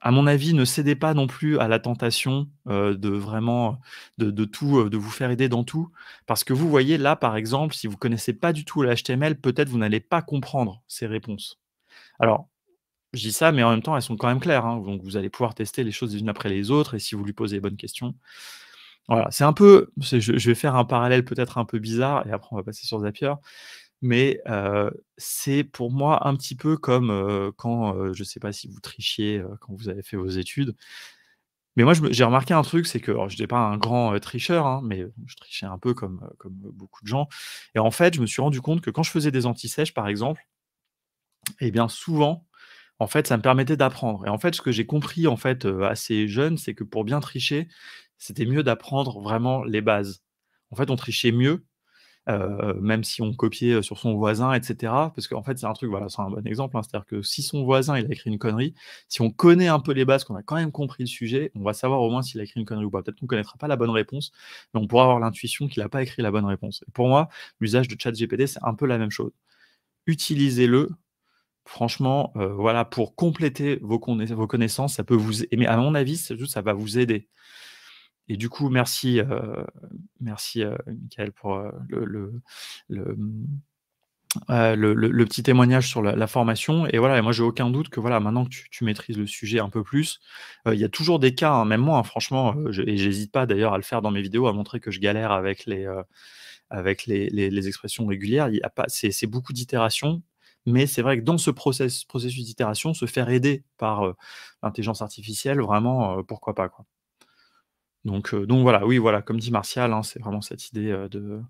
à mon avis, ne cédez pas non plus à la tentation, de vraiment, de tout, de vous faire aider dans tout. Parce que vous voyez là, par exemple, si vous connaissez pas du tout le HTML, peut-être vous n'allez pas comprendre ces réponses. Alors, je dis ça, mais en même temps, elles sont quand même claires, hein, donc vous allez pouvoir tester les choses les unes après les autres et si vous lui posez les bonnes questions. Voilà, je vais faire un parallèle peut-être un peu bizarre et après on va passer sur Zapier. Mais c'est pour moi un petit peu comme, quand, je sais pas si vous trichiez, quand vous avez fait vos études. Mais moi j'ai remarqué un truc, c'est que alors j'étais pas un grand, tricheur, hein, mais je trichais un peu comme beaucoup de gens et en fait, je me suis rendu compte que quand je faisais des anti-sèches, par exemple, et bien souvent, en fait, ça me permettait d'apprendre et en fait, ce que j'ai compris, en fait, assez jeune, c'est que pour bien tricher, c'était mieux d'apprendre vraiment les bases. En fait, on trichait mieux même si on copiait, sur son voisin et cetera. Parce qu'en fait, c'est un truc, voilà, c'est un bon exemple, hein, c'est-à-dire que si son voisin, il a écrit une connerie, si on connaît un peu les bases, qu'on a quand même compris le sujet, on va savoir au moins s'il a écrit une connerie ou pas. Peut-être qu'on connaîtra pas la bonne réponse, mais on pourra avoir l'intuition qu'il a pas écrit la bonne réponse. Et pour moi, l'usage de ChatGPT, c'est un peu la même chose. Utilisez-le, franchement, voilà, pour compléter vos connaissances, ça peut vous mais à mon avis, c'est juste ça va vous aider. Et du coup, merci, Mickaël pour, le, mmh, le petit témoignage sur la formation et voilà et moi j'ai aucun doute que voilà, maintenant que tu maîtrises le sujet un peu plus, il y a toujours des cas, hein, même moi, hein, franchement, j'hésite pas d'ailleurs à le faire dans mes vidéos, à montrer que je galère avec les expressions régulières. Il y a pas c'est beaucoup d'itérations, mais c'est vrai que dans ce processus d'itération, se faire aider par, l'intelligence artificielle, vraiment, pourquoi pas, quoi. Donc voilà, oui, voilà, comme dit Martial, hein, c'est vraiment cette idée, de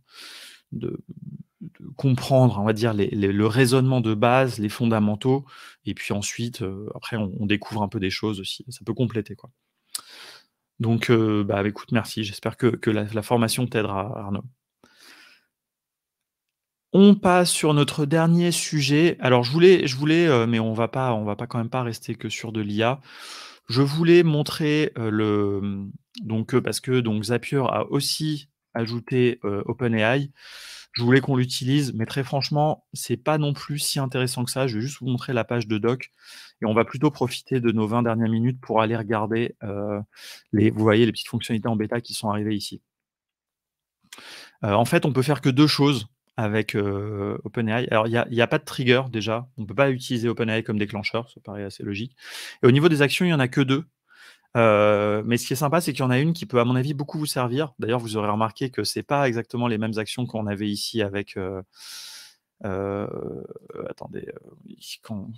comprendre, on va dire, le raisonnement de base, les fondamentaux et puis ensuite, après on découvre un peu des choses aussi, ça peut compléter, quoi. Donc bah, écoute, merci, j'espère que la formation t'aidera, Arnaud. On passe sur notre dernier sujet. Alors je voulais, mais on va pas quand même pas rester que sur de l'IA. Je voulais montrer, donc parce que donc Zapier a aussi ajouté, OpenAI. Je voulais qu'on l'utilise, mais très franchement, c'est pas non plus si intéressant que ça. Je vais juste vous montrer la page de doc et on va plutôt profiter de nos 20 dernières minutes pour aller regarder, vous voyez les petites fonctionnalités en bêta qui sont arrivées ici. En fait, on peut faire que 2 choses avec, OpenAI. Alors il y a pas de trigger déjà, on peut pas utiliser OpenAI comme déclencheur, ça paraît assez logique et au niveau des actions, il y en a que 2. Mais ce qui est sympa, c'est qu'il y en a une qui peut, à mon avis, beaucoup vous servir. D'ailleurs, vous aurez remarqué que c'est pas exactement les mêmes actions qu'on avait ici avec, heu, attendez, ici quand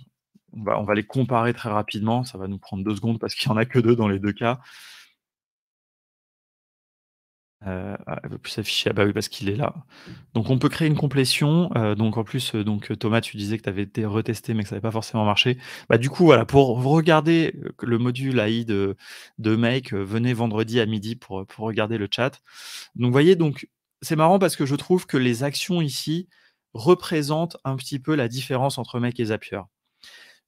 on va les comparer très rapidement, ça va nous prendre 2 secondes parce qu'il y en a que 2 dans les 2 cas. Elle veut plus s'afficher. Ah bah oui, parce qu'il est là. Donc on peut créer une complétion, donc en plus, Thomas, tu disais que tu avais été retesté, mais que ça avait pas forcément marché. Bah, du coup, voilà, pour regarder, le module AI de Make, venez vendredi à midi pour regarder le chat. Donc vous voyez, donc c'est marrant parce que je trouve que les actions ici représentent un petit peu la différence entre Make et Zapier.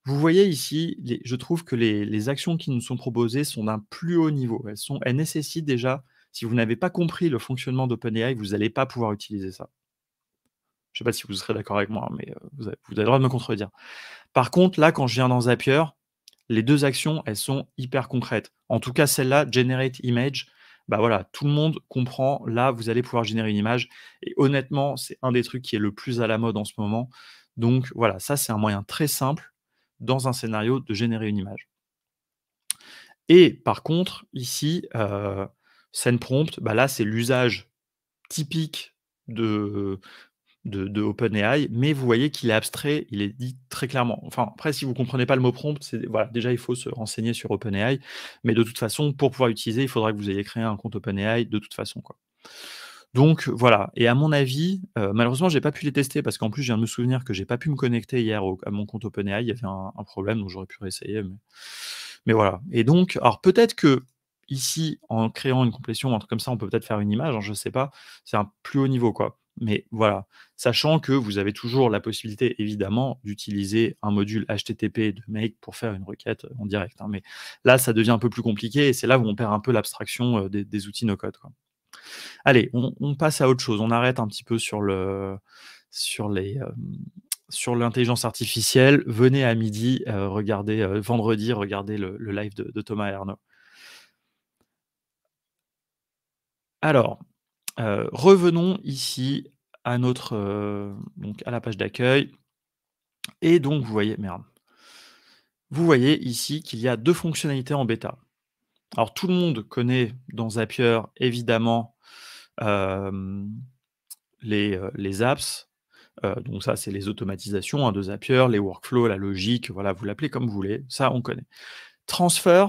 Vous voyez ici, je trouve que les actions qui nous sont proposées sont d'un plus haut niveau. Elles nécessitent déjà si vous n'avez pas compris le fonctionnement d'OpenAI, vous n'allez pas pouvoir utiliser ça. Je ne sais pas si vous serez d'accord avec moi, mais vous avez le droit de me contredire. Par contre, là, quand je viens dans Zapier, les 2 actions, elles sont hyper concrètes. En tout cas, celle-là, Generate Image, bah, voilà, tout le monde comprend. Là, vous allez pouvoir générer une image et honnêtement, c'est un des trucs qui est le plus à la mode en ce moment. Donc voilà, ça, c'est un moyen très simple dans un scénario de générer une image. Et par contre, ici, scène prompt, bah, là, c'est l'usage typique de de OpenAI, mais vous voyez qu'il est abstrait, il est dit très clairement. Enfin, après, si vous comprenez pas le mot prompt, c'est voilà, déjà, il faut se renseigner sur OpenAI, mais de toute façon, pour pouvoir l'utiliser, il faudra que vous ayez créé un compte OpenAI de toute façon, quoi. Donc voilà et à mon avis, malheureusement, j'ai pas pu les tester parce qu'en plus, je viens de me souvenir que j'ai pas pu me connecter hier à mon compte OpenAI. Il y avait un problème, donc j'aurais pu réessayer, mais voilà et donc alors peut-être que ici, en créant une complétion, un truc comme ça, on peut peut-être faire une image, hein, je sais pas. C'est un plus haut niveau, quoi. Mais voilà, sachant que vous avez toujours la possibilité, évidemment, d'utiliser un module HTTP de Make pour faire une requête, en direct, hein. Mais là, ça devient un peu plus compliqué et c'est là où on perd un peu l'abstraction, des outils no code, quoi. Allez, on passe à autre chose. On arrête un petit peu sur les, sur l'intelligence artificielle. Venez à midi, regarder, vendredi, regarder le live de Thomas et Arnaud. Alors, revenons ici à notre, donc à la page d'accueil et donc vous voyez merde. Vous voyez ici qu'il y a 2 fonctionnalités en bêta. Alors tout le monde connaît dans Zapier évidemment, hem, les apps, donc ça c'est les automatisations, hein, de Zapier, les workflows, la logique, voilà, vous l'appelez comme vous voulez, ça on connaît. Transfer,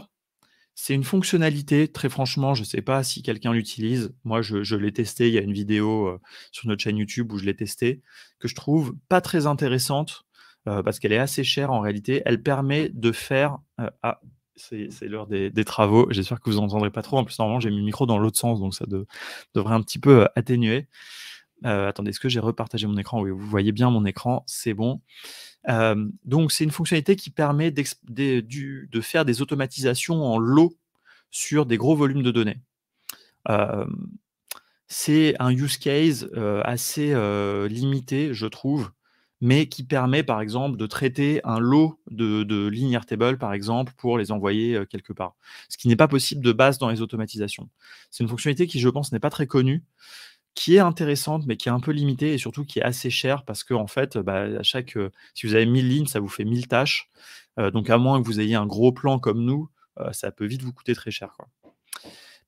c'est une fonctionnalité, très franchement, je ne sais pas si quelqu'un l'utilise. Moi, je l'ai testé, il y a une vidéo, sur notre chaîne YouTube où je l'ai testé, que je trouve pas très intéressante, parce qu'elle est assez chère en réalité. Elle permet de faire, c'est l'heure des travaux, j'espère que vous entendrez pas trop. En plus, normalement, j'ai mis le micro dans l'autre sens, donc ça devrait un petit peu, atténuer. Attendez, est-ce que j'ai repartagé mon écran? Oui, vous voyez bien mon écran, c'est bon. Donc c'est une fonctionnalité qui permet de faire des automatisations en lot sur des gros volumes de données. Hem, c'est un use case, assez, limité, je trouve, mais qui permet, par exemple, de traiter un lot de lignes Airtable, par exemple, pour les envoyer, quelque part. Ce qui n'est pas possible de base dans les automatisations. C'est une fonctionnalité qui, je pense, n'est pas très connue, qui est intéressante, mais qui est un peu limitée et surtout qui est assez chère parce qu'en fait, bah, à chaque, si vous avez 1000 lignes, ça vous fait 1000 tâches, donc à moins que vous ayez un gros plan comme nous, ça peut vite vous coûter très cher, quoi.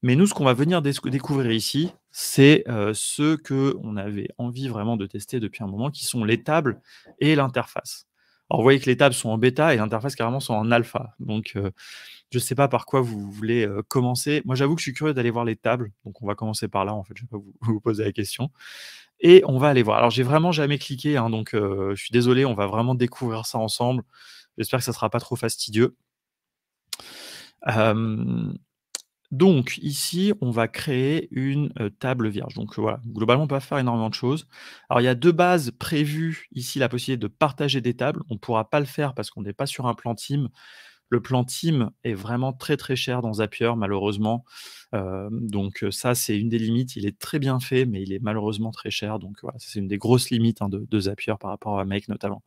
Mais nous, ce qu'on va venir découvrir ici, c'est, ce qu'on avait envie vraiment de tester depuis un moment, qui sont les tables et l'interface. Alors vous voyez que les tables sont en bêta et l'interface carrément sont en alpha, donc je ne sais pas par quoi vous voulez, commencer. Moi, j'avoue que je suis curieux d'aller voir les tables, donc on va commencer par là, en fait, je ne vais pas vous poser la question et on va aller voir. Alors j'ai vraiment jamais cliqué, hein, donc je suis désolé, on va vraiment découvrir ça ensemble. J'espère que ça sera pas trop fastidieux. Hem, donc ici, on va créer une, table vierge. Donc voilà, globalement, on peut pas faire énormément de choses. Alors il y a de base prévu ici la possibilité de partager des tables. On ne pourra pas le faire parce qu'on n'est pas sur un plan team. Le plan team est vraiment très, très cher dans Zapier malheureusement. Donc ça, c'est une des limites. Il est très bien fait, mais il est malheureusement très cher. Donc voilà, c'est une des grosses limites, hein, de Zapier par rapport à Make notamment.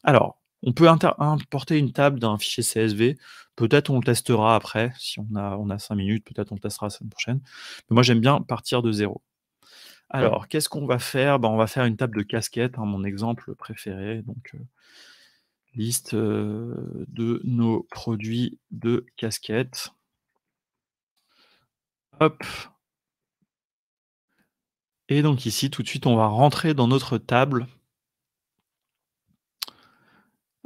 Alors, on peut importer une table d'un fichier CSV. Peut-être on le testera après, si on a 5 minutes, peut-être on le testera la semaine prochaine. Mais moi, j'aime bien partir de zéro. Alors, qu'est-ce qu'on va faire? Ben, on va faire une table de casquettes, hein, mon exemple préféré. Donc, liste, de nos produits de casquettes. Hop, et donc ici, tout de suite, on va rentrer dans notre table.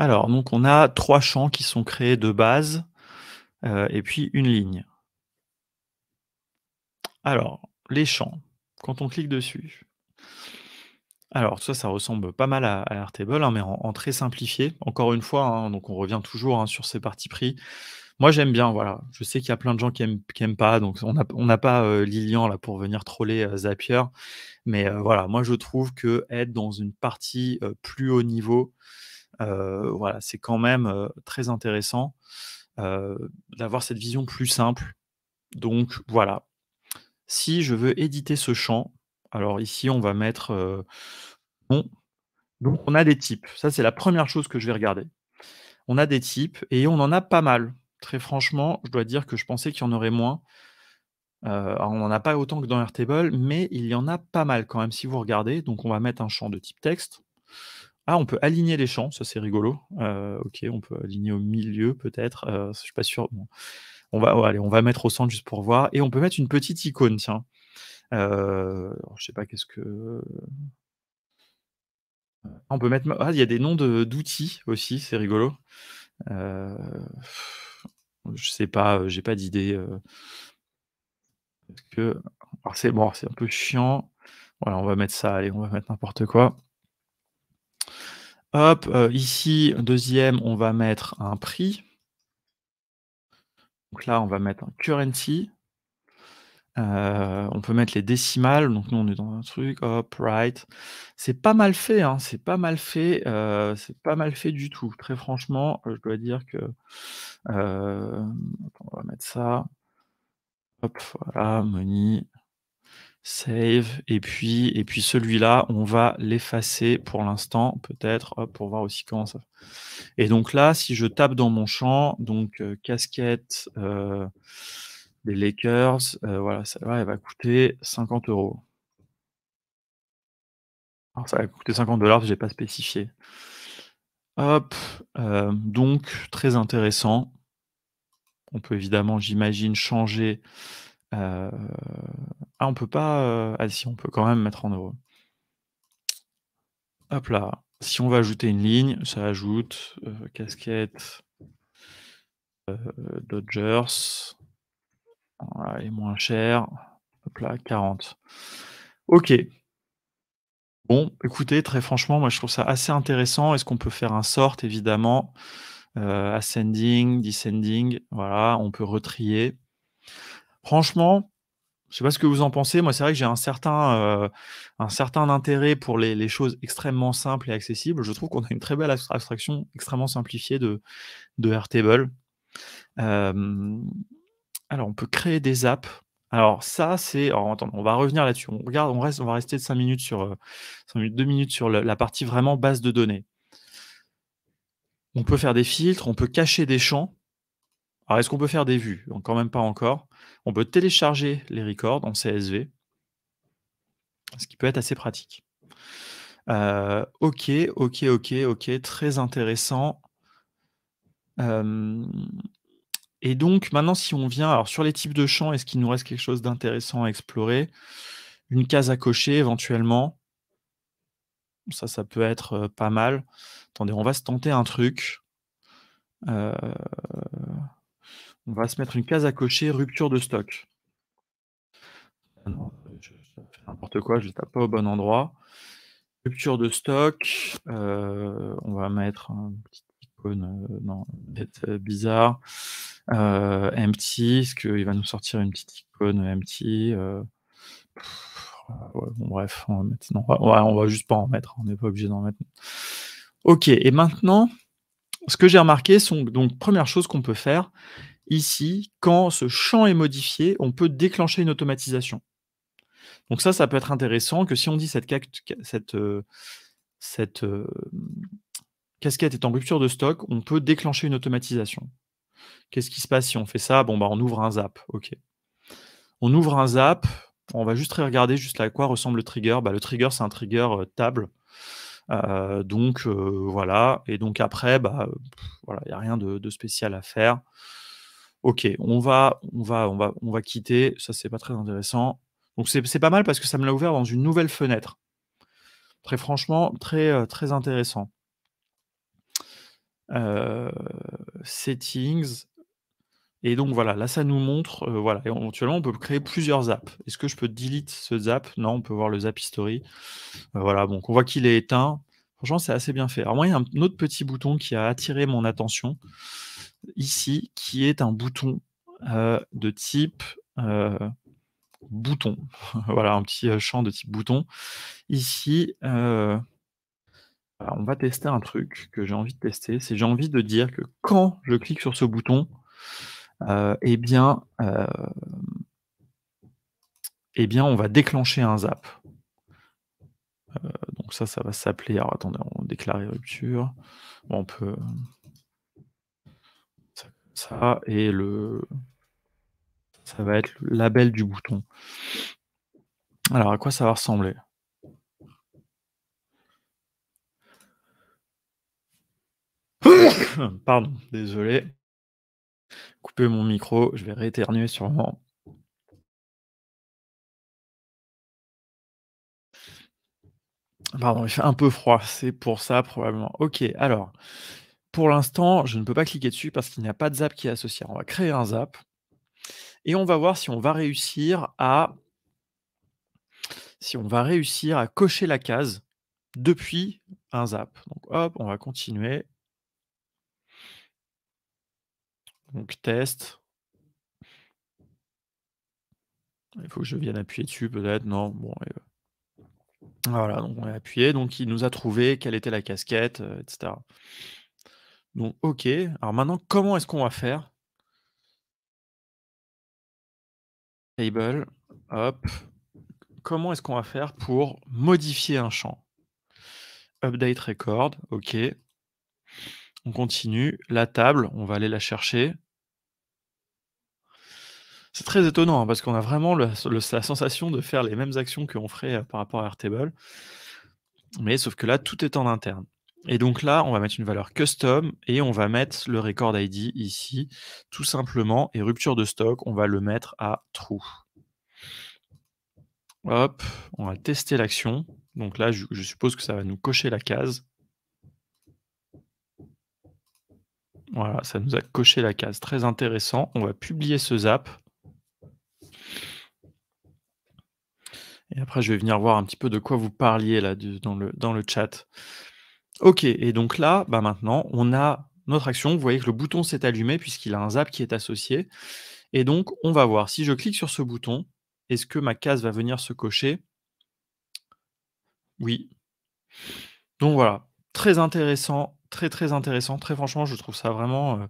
Alors, donc on a 3 champs qui sont créés de base, et puis une ligne. Alors, les champs, quand on clique dessus, alors ça ressemble pas mal à Airtable, hein, mais en très simplifié. Encore une fois, hein, donc on revient toujours, hein, sur ces partis pris. Moi, j'aime bien, voilà. Je sais qu'il y a plein de gens qui aiment pas, donc on n'a pas, Lilian là pour venir troller, Zapier. Mais, voilà, moi je trouve que être dans une partie, plus haut niveau, voilà, c'est quand même, très intéressant, d'avoir cette vision plus simple. Donc voilà, si je veux éditer ce champ, alors ici on va mettre, nom. Donc on a des types. Ça, c'est la première chose que je vais regarder. On a des types et on en a pas mal. Très franchement, je dois dire que je pensais qu'il y en aurait moins. Alors on n'en a pas autant que dans Airtable, mais il y en a pas mal quand même si vous regardez. Donc on va mettre un champ de type texte. Ah, on peut aligner les champs, ça c'est rigolo. OK, on peut aligner au milieu peut-être, je suis pas sûr. Bon, allez, on va mettre au centre juste pour voir et on peut mettre une petite icône, tiens. Alors je sais pas qu'est-ce que on peut mettre il y a des noms d'outils aussi, c'est rigolo. Heu, je sais pas, j'ai pas d'idée, parce que alors c'est bon, c'est un peu chiant. Voilà, on va mettre ça, allez, on va mettre n'importe quoi. Hop, ici, deuxième, on va mettre un prix. Donc là, on va mettre un currency, on peut mettre les décimales, donc nous, on est dans un truc, hop, right. C'est pas mal fait, hein, c'est pas mal fait du tout. Très franchement, je dois dire que, attends, on va mettre ça, hop, voilà, money, save et puis celui-là, on va l'effacer pour l'instant, peut-être, hop, pour voir aussi comment ça et donc là, si je tape dans mon champ, donc casquette, des Lakers, voilà, celle-là, elle va coûter 50 €. Alors ça va coûter 50 $, j'ai pas spécifié. Hop, donc très intéressant. On peut évidemment, j'imagine, changer, heu ah on peut pas, ah si, on peut quand même mettre en euros. Hop là, si on va ajouter une ligne, ça ajoute, casquette, Dodgers, voilà, est moins cher. Hop là, 40. OK. Bon, écoutez, très franchement, moi je trouve ça assez intéressant. Est-ce qu'on peut faire un sort évidemment, ascending, descending, voilà, on peut retrier. Franchement, je sais pas ce que vous en pensez. Moi, c'est vrai que j'ai un certain intérêt pour les choses extrêmement simples et accessibles. Je trouve qu'on a une très belle abstraction extrêmement simplifiée de Airtable. Hem, alors on peut créer des apps. Alors ça, alors attends, on va revenir là-dessus. On va rester 5 minutes 5 minutes, 2 minutes sur la partie vraiment base de données. On peut faire des filtres, on peut cacher des champs. Alors est-ce qu'on peut faire des vues? Donc quand même pas encore. On peut télécharger les records en CSV, ce qui peut être assez pratique. OK, OK, OK, OK, très intéressant. Hem et donc maintenant si on vient alors sur les types de champs, est-ce qu'il nous reste quelque chose d'intéressant à explorer? Une case à cocher éventuellement, ça peut être, pas mal. Attendez, on va se tenter un truc, heu, on va se mettre une case à cocher, rupture de stock. Ah non, je fais n'importe quoi, je tape pas au bon endroit. Rupture de stock, on va mettre un petite icône, non, peut-être, bizarre, empty, est-ce qu'il va nous sortir une petite icône empty, ouais, bon bref, on va mettre non, on va juste pas en mettre, on n'est pas obligé d'en mettre. OK et maintenant, ce que j'ai remarqué sont donc première chose qu'on peut faire, ici, quand ce champ est modifié, on peut déclencher une automatisation. Donc ça peut être intéressant que si on dit cette, casquette est en rupture de stock, on peut déclencher une automatisation. Qu'est-ce qui se passe si on fait ça? Bon, bah, on ouvre un zap, OK. On ouvre un zap, on va juste regarder juste à quoi ressemble le trigger. Bah, le trigger, c'est un trigger, table, donc voilà et donc après, bah, voilà, il y a rien de spécial à faire. OK, on va quitter, ça c'est pas très intéressant. Donc c'est pas mal parce que ça me l'a ouvert dans une nouvelle fenêtre. Très franchement, très intéressant. Heu, settings et donc voilà, là ça nous montre, voilà, et éventuellement on peut créer plusieurs zaps. Est-ce que je peux delete ce zap? Non, on peut voir le zap history. Voilà, donc on voit qu'il est éteint. Franchement, c'est assez bien fait. Alors moi, il y a un autre petit bouton qui a attiré mon attention ici, qui est un bouton, de type, heu, bouton. Voilà, un petit, champ de type bouton. Ici, alors on va tester un truc que j'ai envie de tester, c'est j'ai envie de dire que quand je clique sur ce bouton, et bien, on va déclencher un zap. Donc ça va s'appeler alors attendez, on déclarer rupture. Bon, on peut, ça et ça va être le label du bouton. Alors à quoi ça va ressembler? Pardon, désolé. Couper mon micro, je vais rééternuer sûrement. Pardon, il fait un peu froid, c'est pour ça probablement. OK, alors, pour l'instant, je ne peux pas cliquer dessus parce qu'il n'y a pas de zap qui est associé. On va créer un zap et on va voir si on va réussir à cocher la case depuis un zap. Donc hop, on va continuer. Donc test. Il faut que je vienne appuyer dessus peut-être? Non? Bon, voilà, donc on a appuyé, donc il nous a trouvé quelle était la casquette, et cetera. Donc OK, alors maintenant comment est-ce qu'on va faire? Table, hop, comment est-ce qu'on va faire pour modifier un champ? Update record, OK, on continue. La table, on va aller la chercher. C'est très étonnant, hein, parce qu'on a vraiment la sensation de faire les mêmes actions qu'on ferait, par rapport à Airtable, mais sauf que là, tout est en interne et donc là, on va mettre une valeur custom et on va mettre le record ID ici, tout simplement et rupture de stock, on va le mettre à true. Hop, on va tester l'action. Donc là, je suppose que ça va nous cocher la case. Voilà, ça nous a coché la case. Très intéressant. On va publier ce zap et après je vais venir voir un petit peu de quoi vous parliez là dans le chat. OK et donc là, bah, maintenant on a notre action. Vous voyez que le bouton s'est allumé puisqu'il a un zap qui est associé et donc on va voir si je clique sur ce bouton, est-ce que ma case va venir se cocher? Oui. Donc voilà, très intéressant, très, très intéressant. Très franchement, je trouve ça vraiment,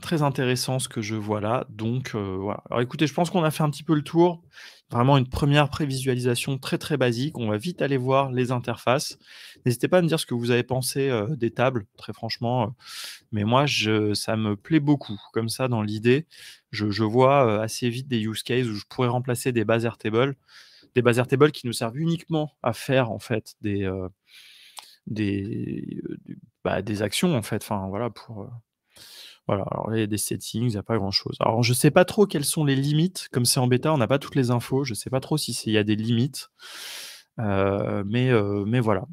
très intéressant ce que je vois là. Donc voilà. Alors écoutez, je pense qu'on a fait un petit peu le tour. Vraiment une première prévisualisation très, très basique. On va vite aller voir les interfaces. N'hésitez pas à me dire ce que vous avez pensé, des tables, très franchement, mais moi ça me plaît beaucoup. Comme ça, dans l'idée, je vois, assez vite des use cases où je pourrais remplacer des bases Airtable qui nous servent uniquement à faire en fait des actions en fait, enfin voilà pour, voilà, alors là, il y a des settings, il y a pas grand chose. Alors je sais pas trop quelles sont les limites, comme c'est en bêta, on n'a pas toutes les infos, je sais pas trop si c'est il y a des limites, mais voilà.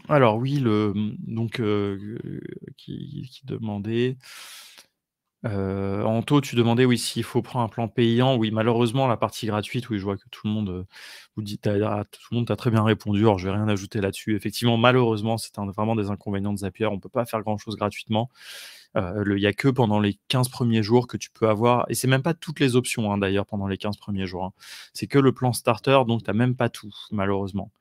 Alors oui, donc qui demandait, Anto, tu demandais, oui, s'il faut prendre un plan payant. Oui, malheureusement, la partie gratuite, oui, je vois que tout le monde, vous dit tout le monde t'a très bien répondu, alors je vais rien ajouter là-dessus. Effectivement, malheureusement, c'est vraiment des inconvénients de Zapier, on peut pas faire grand chose gratuitement. Il y a que pendant les 15 premiers jours que tu peux avoir et c'est même pas toutes les options, hein, d'ailleurs, pendant les 15 premiers jours, hein. C'est que le plan starter, donc tu as même pas tout, malheureusement.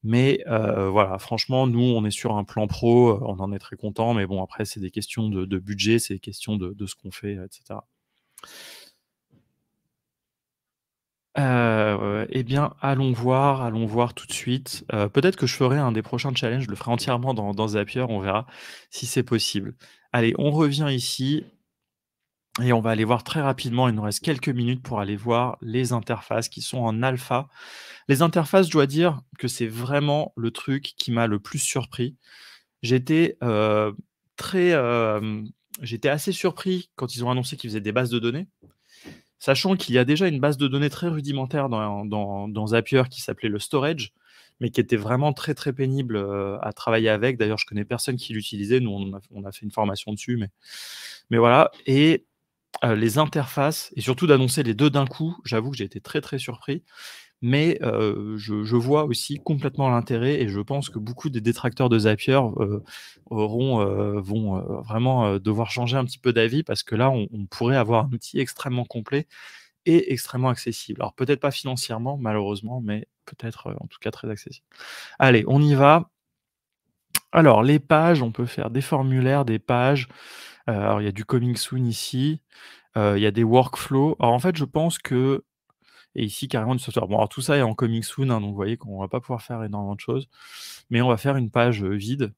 Mais voilà, franchement, nous, on est sur un plan pro, on en est très content, mais bon, après, c'est des questions de budget, c'est des questions de ce qu'on fait, et cetera. Ouais, ouais. Eh bien, allons voir tout de suite. Peut-être que je ferai un des prochains challenges, je le ferai entièrement dans Zapier, on verra si c'est possible. Allez, on revient ici et on va aller voir très rapidement, il nous reste quelques minutes pour aller voir les interfaces qui sont en alpha. Les interfaces, je dois dire que c'est vraiment le truc qui m'a le plus surpris. J'étais, très, j'étais assez surpris quand ils ont annoncé qu'ils faisaient des bases de données, sachant qu'il y a déjà une base de données très rudimentaire dans Zapier qui s'appelait le storage, mais qui était vraiment très, très pénible, à travailler avec. D'ailleurs, je connais personne qui l'utilisait. Nous, on a fait une formation dessus, mais voilà et les interfaces et surtout d'annoncer les 2 d'un coup, j'avoue que j'ai été très, très surpris. Mais je vois aussi complètement l'intérêt et je pense que beaucoup des détracteurs de Zapier, vont, vraiment, devoir changer un petit peu d'avis parce que là, on pourrait avoir un outil extrêmement complet et extrêmement accessible. Alors peut-être pas financièrement malheureusement, mais peut-être, en tout cas très accessible. Allez, on y va. Alors les pages, on peut faire des formulaires, des pages, alors il y a du coming soon ici, il y a des workflows. Alors en fait, je pense que et ici, carrément du software. Bon, alors tout ça est en coming soon, hein, donc vous voyez qu'on va pas pouvoir faire énormément de choses, mais on va faire une page, vide,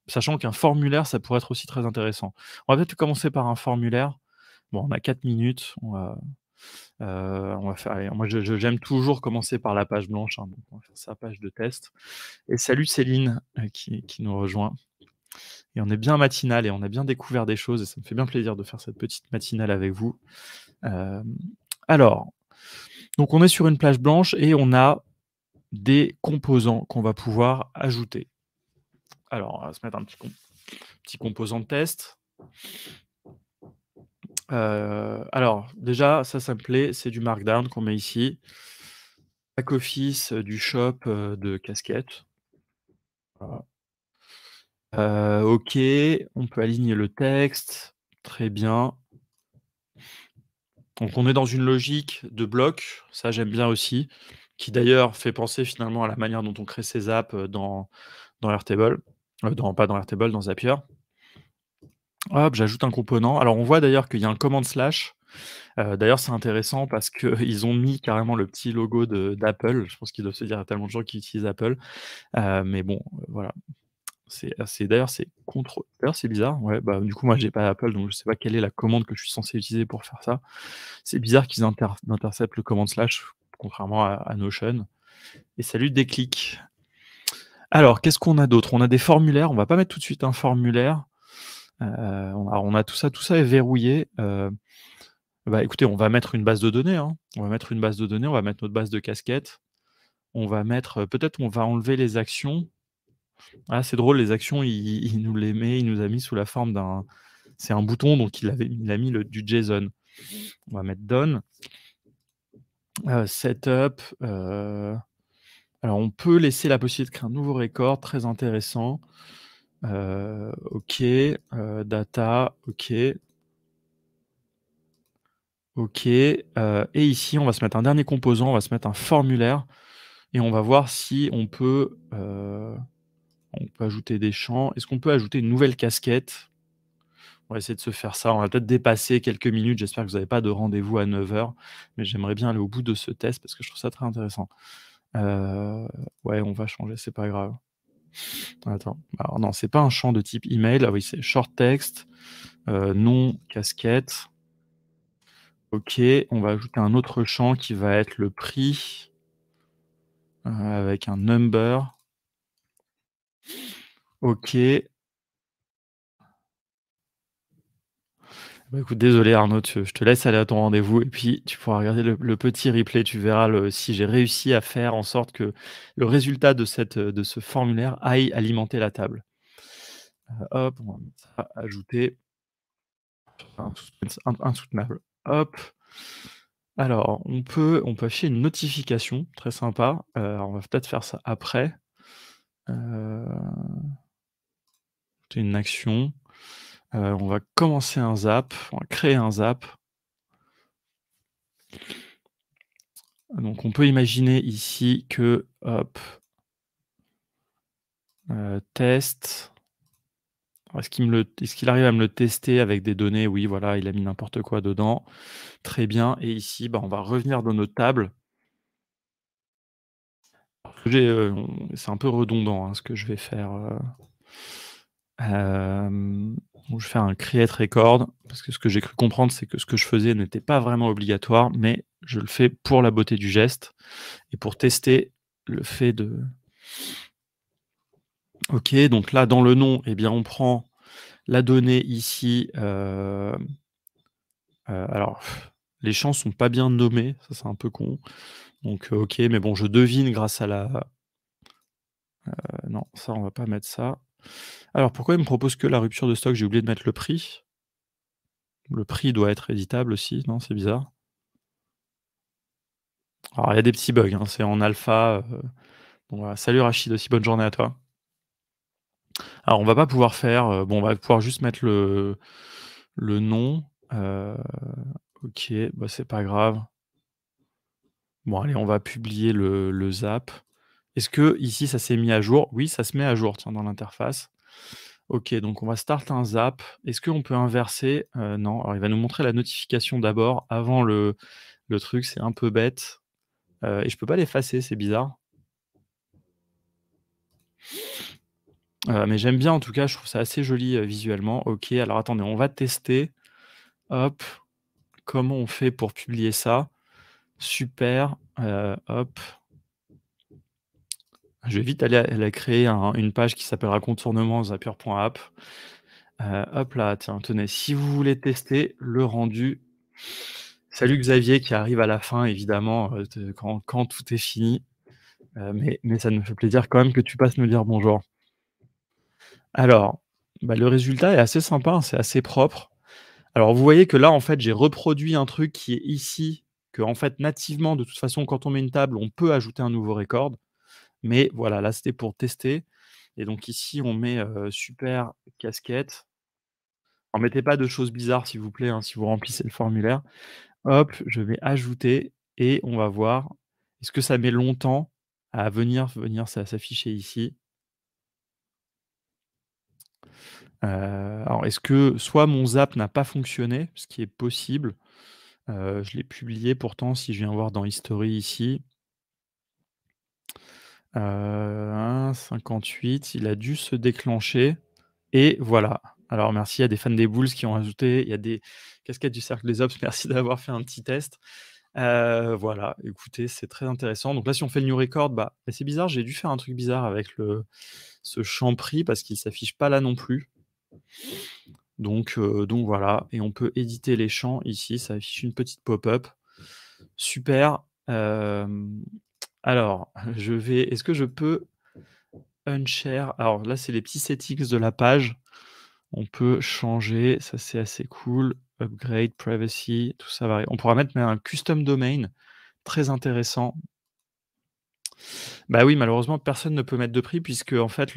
sachant qu'un formulaire, ça pourrait être aussi très intéressant. On va peut-être commencer par un formulaire. Bon, on a 4 minutes, on va faire allez, moi j'aime toujours commencer par la page blanche, hein, donc on va faire ça, page de test et salut Céline, qui nous rejoint et on est bien matinal et on a bien découvert des choses et ça me fait bien plaisir de faire cette petite matinale avec vous. Hem, alors, donc on est sur une plage blanche et on a des composants qu'on va pouvoir ajouter. Alors, on va se mettre un petit composant de test. Alors déjà, ça me plaît, c'est du markdown qu'on met ici. Back office, du shop, de casquettes. Voilà. OK, on peut aligner le texte. Très bien. Donc on est dans une logique de bloc, ça j'aime bien aussi, qui d'ailleurs fait penser finalement à la manière dont on crée ses apps, dans Airtable, pas dans Airtable, dans Zapier. Hop, j'ajoute un component. Alors on voit d'ailleurs qu'il y a un command slash. D'ailleurs, c'est intéressant parce qu'ils ont mis carrément le petit logo d'Apple. Je pense qu'ils doivent se dire: «Il y a tellement de gens qui utilisent Apple». Mais bon, voilà. D'ailleurs, c'est bizarre, ouais, bah, du coup, moi, j'ai pas Apple, donc je sais pas quelle est la commande que je suis censé utiliser pour faire ça. C'est bizarre qu'ils interceptent le command slash, contrairement à Notion, et salut Déclic. Alors, qu'est-ce qu'on a d'autre? On a des formulaires, on va pas mettre tout de suite un formulaire. On a tout ça est verrouillé. Bah, écoutez, on va mettre une base de données, hein. On va mettre une base de données, on va mettre notre base de casquettes. On va mettre, peut-être on va enlever les actions. Ah, c'est drôle, les actions, il nous a mis sous la forme d'un c'est un bouton, donc il a mis du JSON. On va mettre done, setup, alors on peut laisser la possibilité de créer un nouveau record, très intéressant. OK, data, OK. OK, et ici, on va se mettre un dernier composant, on va se mettre un formulaire et on va voir si on peut ajouter des champs. Est-ce qu'on peut ajouter une nouvelle casquette? On va essayer de se faire ça. On va peut-être dépasser quelques minutes. J'espère que vous n'avez pas de rendez-vous à 9 heures, mais j'aimerais bien aller au bout de ce test parce que je trouve ça très intéressant. Heu, ouais, on va changer, c'est pas grave. Attends, alors non, c'est pas un champ de type email. Ah oui, c'est short text, nom, casquette. OK, on va ajouter un autre champ qui va être le prix, avec un number. OK. Bah, écoute, désolé Arnaud, je te laisse aller à ton rendez-vous et puis tu pourras regarder le petit replay. Tu verras si j'ai réussi à faire en sorte que le résultat de ce formulaire aille alimenter la table. Hop, on va mettre ça, ajouter, un suspense insoutenable. Hop. Alors, on peut afficher une notification, très sympa. On va peut-être faire ça après. Heu, c'est une action. On va commencer un zap, on va créer un zap. Donc on peut imaginer ici que, hop, test. Alors est-ce qu'il arrive à me le tester avec des données? Oui, voilà, il a mis n'importe quoi dedans. Très bien, et ici, bah, on va revenir dans notre table. C'est un peu redondant, hein, ce que je vais faire, donc je vais faire un create record parce que ce que j'ai cru comprendre, c'est que ce que je faisais n'était pas vraiment obligatoire, mais je le fais pour la beauté du geste et pour tester le fait de OK, donc là, dans le nom, eh bien, on prend la donnée ici, alors les champs sont pas bien nommés, ça c'est un peu con, donc OK, mais bon, je devine grâce à la non, ça on va pas mettre ça. Alors pourquoi il me propose que la rupture de stock? J'ai oublié de mettre le prix. Le prix doit être éditable aussi, non, c'est bizarre? Alors il y a des petits bugs, hein, c'est en alpha, bon voilà. Salut Rachid aussi, bonne journée à toi. Alors on va pas pouvoir faire, bon, on va pouvoir juste mettre le nom, heu, OK, bah, c'est pas grave. Bon allez, on va publier le zap. Est-ce que ici ça s'est mis à jour? Oui, ça se met à jour, tiens, dans l'interface. OK, donc on va start un zap. Est-ce qu'on peut inverser? Non, alors il va nous montrer la notification d'abord avant le truc, c'est un peu bête, et je peux pas l'effacer, c'est bizarre. Mais j'aime bien en tout cas, je trouve ça assez joli, visuellement. OK, alors attendez, on va tester. Hop, comment on fait pour publier ça? Super, hop. Je vais vite aller créer une page qui s'appellera contournement zapier.app. Hop là, tiens, tenez, si vous voulez tester le rendu, salut Xavier qui arrive à la fin évidemment, de quand tout est fini, mais ça nous fait plaisir quand même que tu passes nous dire bonjour. Alors, bah, le résultat est assez sympa, hein, c'est assez propre. Alors vous voyez que là, en fait, j'ai reproduit un truc qui est ici, que en fait, nativement, de toute façon, quand on met une table, on peut ajouter un nouveau record. Mais voilà, là, c'était pour tester, et donc ici, on met, super casquette. Alors mettez pas de choses bizarres s'il vous plaît, hein, si vous remplissez le formulaire. Hop, je vais ajouter et on va voir, est-ce que ça met longtemps à venir s'afficher ici? Alors est-ce que soit mon zap n'a pas fonctionné, ce qui est possible, je l'ai publié pourtant si je viens voir dans History ici, 58, il a dû se déclencher et voilà. Alors merci, il y a des fans des Bulls qui ont ajouté, il y a des casquettes du Cercle des Ops, merci d'avoir fait un petit test. Voilà, écoutez, c'est très intéressant. Donc là, si on fait le new record, bah, c'est bizarre, j'ai dû faire un truc bizarre avec ce champ prix parce qu'il s'affiche pas là non plus. Donc voilà et on peut éditer les champs ici, ça affiche une petite pop-up. Super, alors est-ce que je peux unshare? Alors là, c'est les petits settings de la page. On peut changer, ça c'est assez cool. Upgrade, privacy, tout ça varie. On pourra mettre même un custom domain, très intéressant. Bah oui, malheureusement, personne ne peut mettre de prix puisque en fait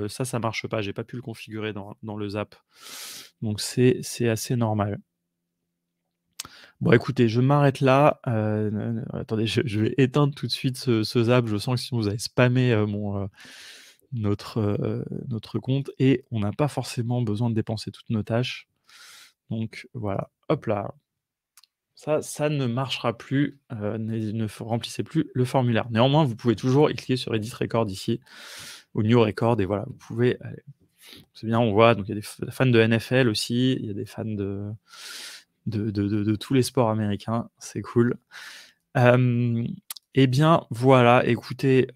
ça marche pas. J'ai pas pu le configurer dans le Zap. Donc c'est assez normal. Bon écoutez, je m'arrête là, attendez, je vais éteindre tout de suite ce Zap. Je sens que sinon vous allez spammer, notre compte et on n'a pas forcément besoin de dépenser toutes nos tâches. Donc voilà, hop là. Ça ne marchera plus, ne remplissez plus le formulaire. Néanmoins, vous pouvez toujours cliquer sur Edit Record ici, ou New Record et voilà, vous pouvez aller. C'est bien, on voit, donc il y a des fans de NFL aussi, il y a des fans de tous les sports américains, c'est cool. Et bien voilà, écoutez,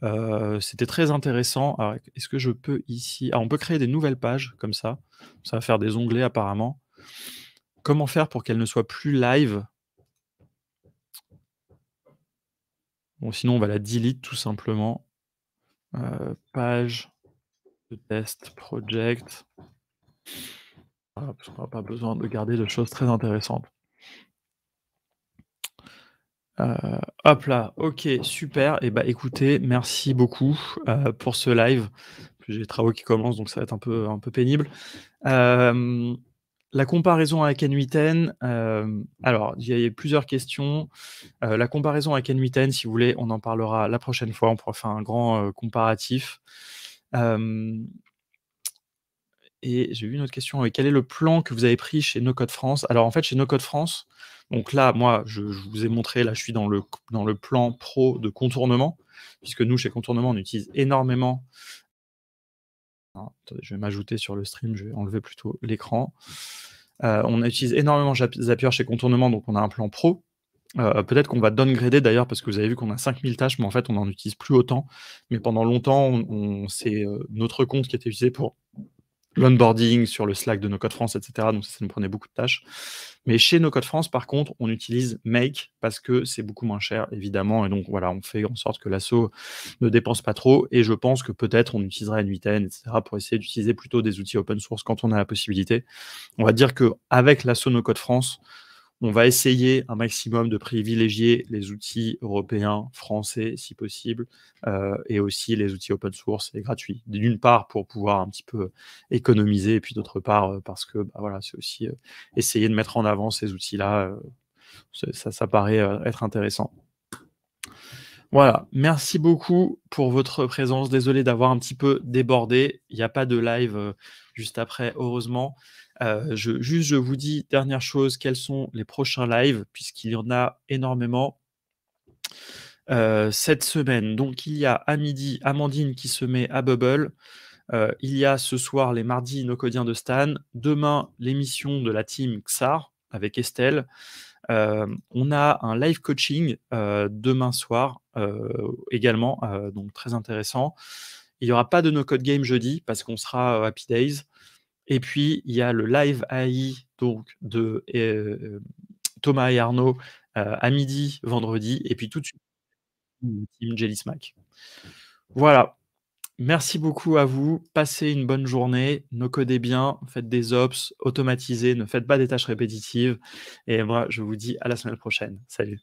c'était très intéressant. Alors est-ce que je peux ici on peut créer des nouvelles pages comme ça va faire des onglets apparemment. Comment faire pour qu'elles ne soient plus live? Bon, sinon on va la delete tout simplement. Page de test project. Voilà, parce qu'on n'a pas besoin de garder de choses très intéressantes. Hop là, OK, super et bah, écoutez, merci beaucoup, pour ce live. Puis j'ai les travaux qui commencent, donc ça va être un peu pénible. Hem, la comparaison avec N8N, alors il y a plusieurs questions. La comparaison avec N8N, si vous voulez, on en parlera la prochaine fois, on pourra faire un grand, comparatif. Hem Et j'ai vu une autre question, quel est le plan que vous avez pris chez No Code France? Alors en fait, chez No Code France, donc là, moi, je vous ai montré, là, je suis dans le plan pro de contournement, puisque nous, chez Contournement, on utilise énormément attendez, je vais m'ajouter sur le stream, je vais enlever plutôt l'écran. On utilise énormément Zapier chez Contournement, donc on a un plan pro. Peut-être qu'on va downgrader d'ailleurs parce que vous avez vu qu'on a 5000 tâches, mais en fait, on n'en utilise plus autant. Mais pendant longtemps, c'est, notre compte qui était utilisé pour l'onboarding sur le Slack de No Code France et cetera, donc ça nous prenait beaucoup de tâches. Mais chez No Code France, par contre, on utilise Make parce que c'est beaucoup moins cher, évidemment et donc voilà, on fait en sorte que l'asso ne dépense pas trop et je pense que peut-être on utilisera N8N et cetera pour essayer d'utiliser plutôt des outils open source quand on a la possibilité. On va dire qu'avec l'asso No Code France, on va essayer un maximum de privilégier les outils européens, français, si possible, et aussi les outils open source et gratuits. D'une part, pour pouvoir un petit peu économiser et puis d'autre part, parce que, bah, voilà, c'est aussi, essayer de mettre en avant ces outils-là, ça paraît, être intéressant. Voilà, merci beaucoup pour votre présence. Désolé d'avoir un petit peu débordé. Il y a pas de live, juste après, heureusement. Je vous dis, dernière chose, quels sont les prochains lives? Puisqu'il y en a énormément, cette semaine. Donc il y a à midi, Amandine qui se met à Bubble. Il y a ce soir les mardis Nocodiens de Stan. Demain, l'émission de la team XAR avec Estelle. On a un live coaching, demain soir, également, donc très intéressant. Il y aura pas de no code game jeudi parce qu'on sera, Happy Days et puis il y a le live AI donc de, Thomas et Arnaud, à midi vendredi et puis tout de suite, team Jelly Smack. Voilà, merci beaucoup à vous, passez une bonne journée, no codez bien, faites des ops, automatisez, ne faites pas des tâches répétitives et moi je vous dis à la semaine prochaine. Salut.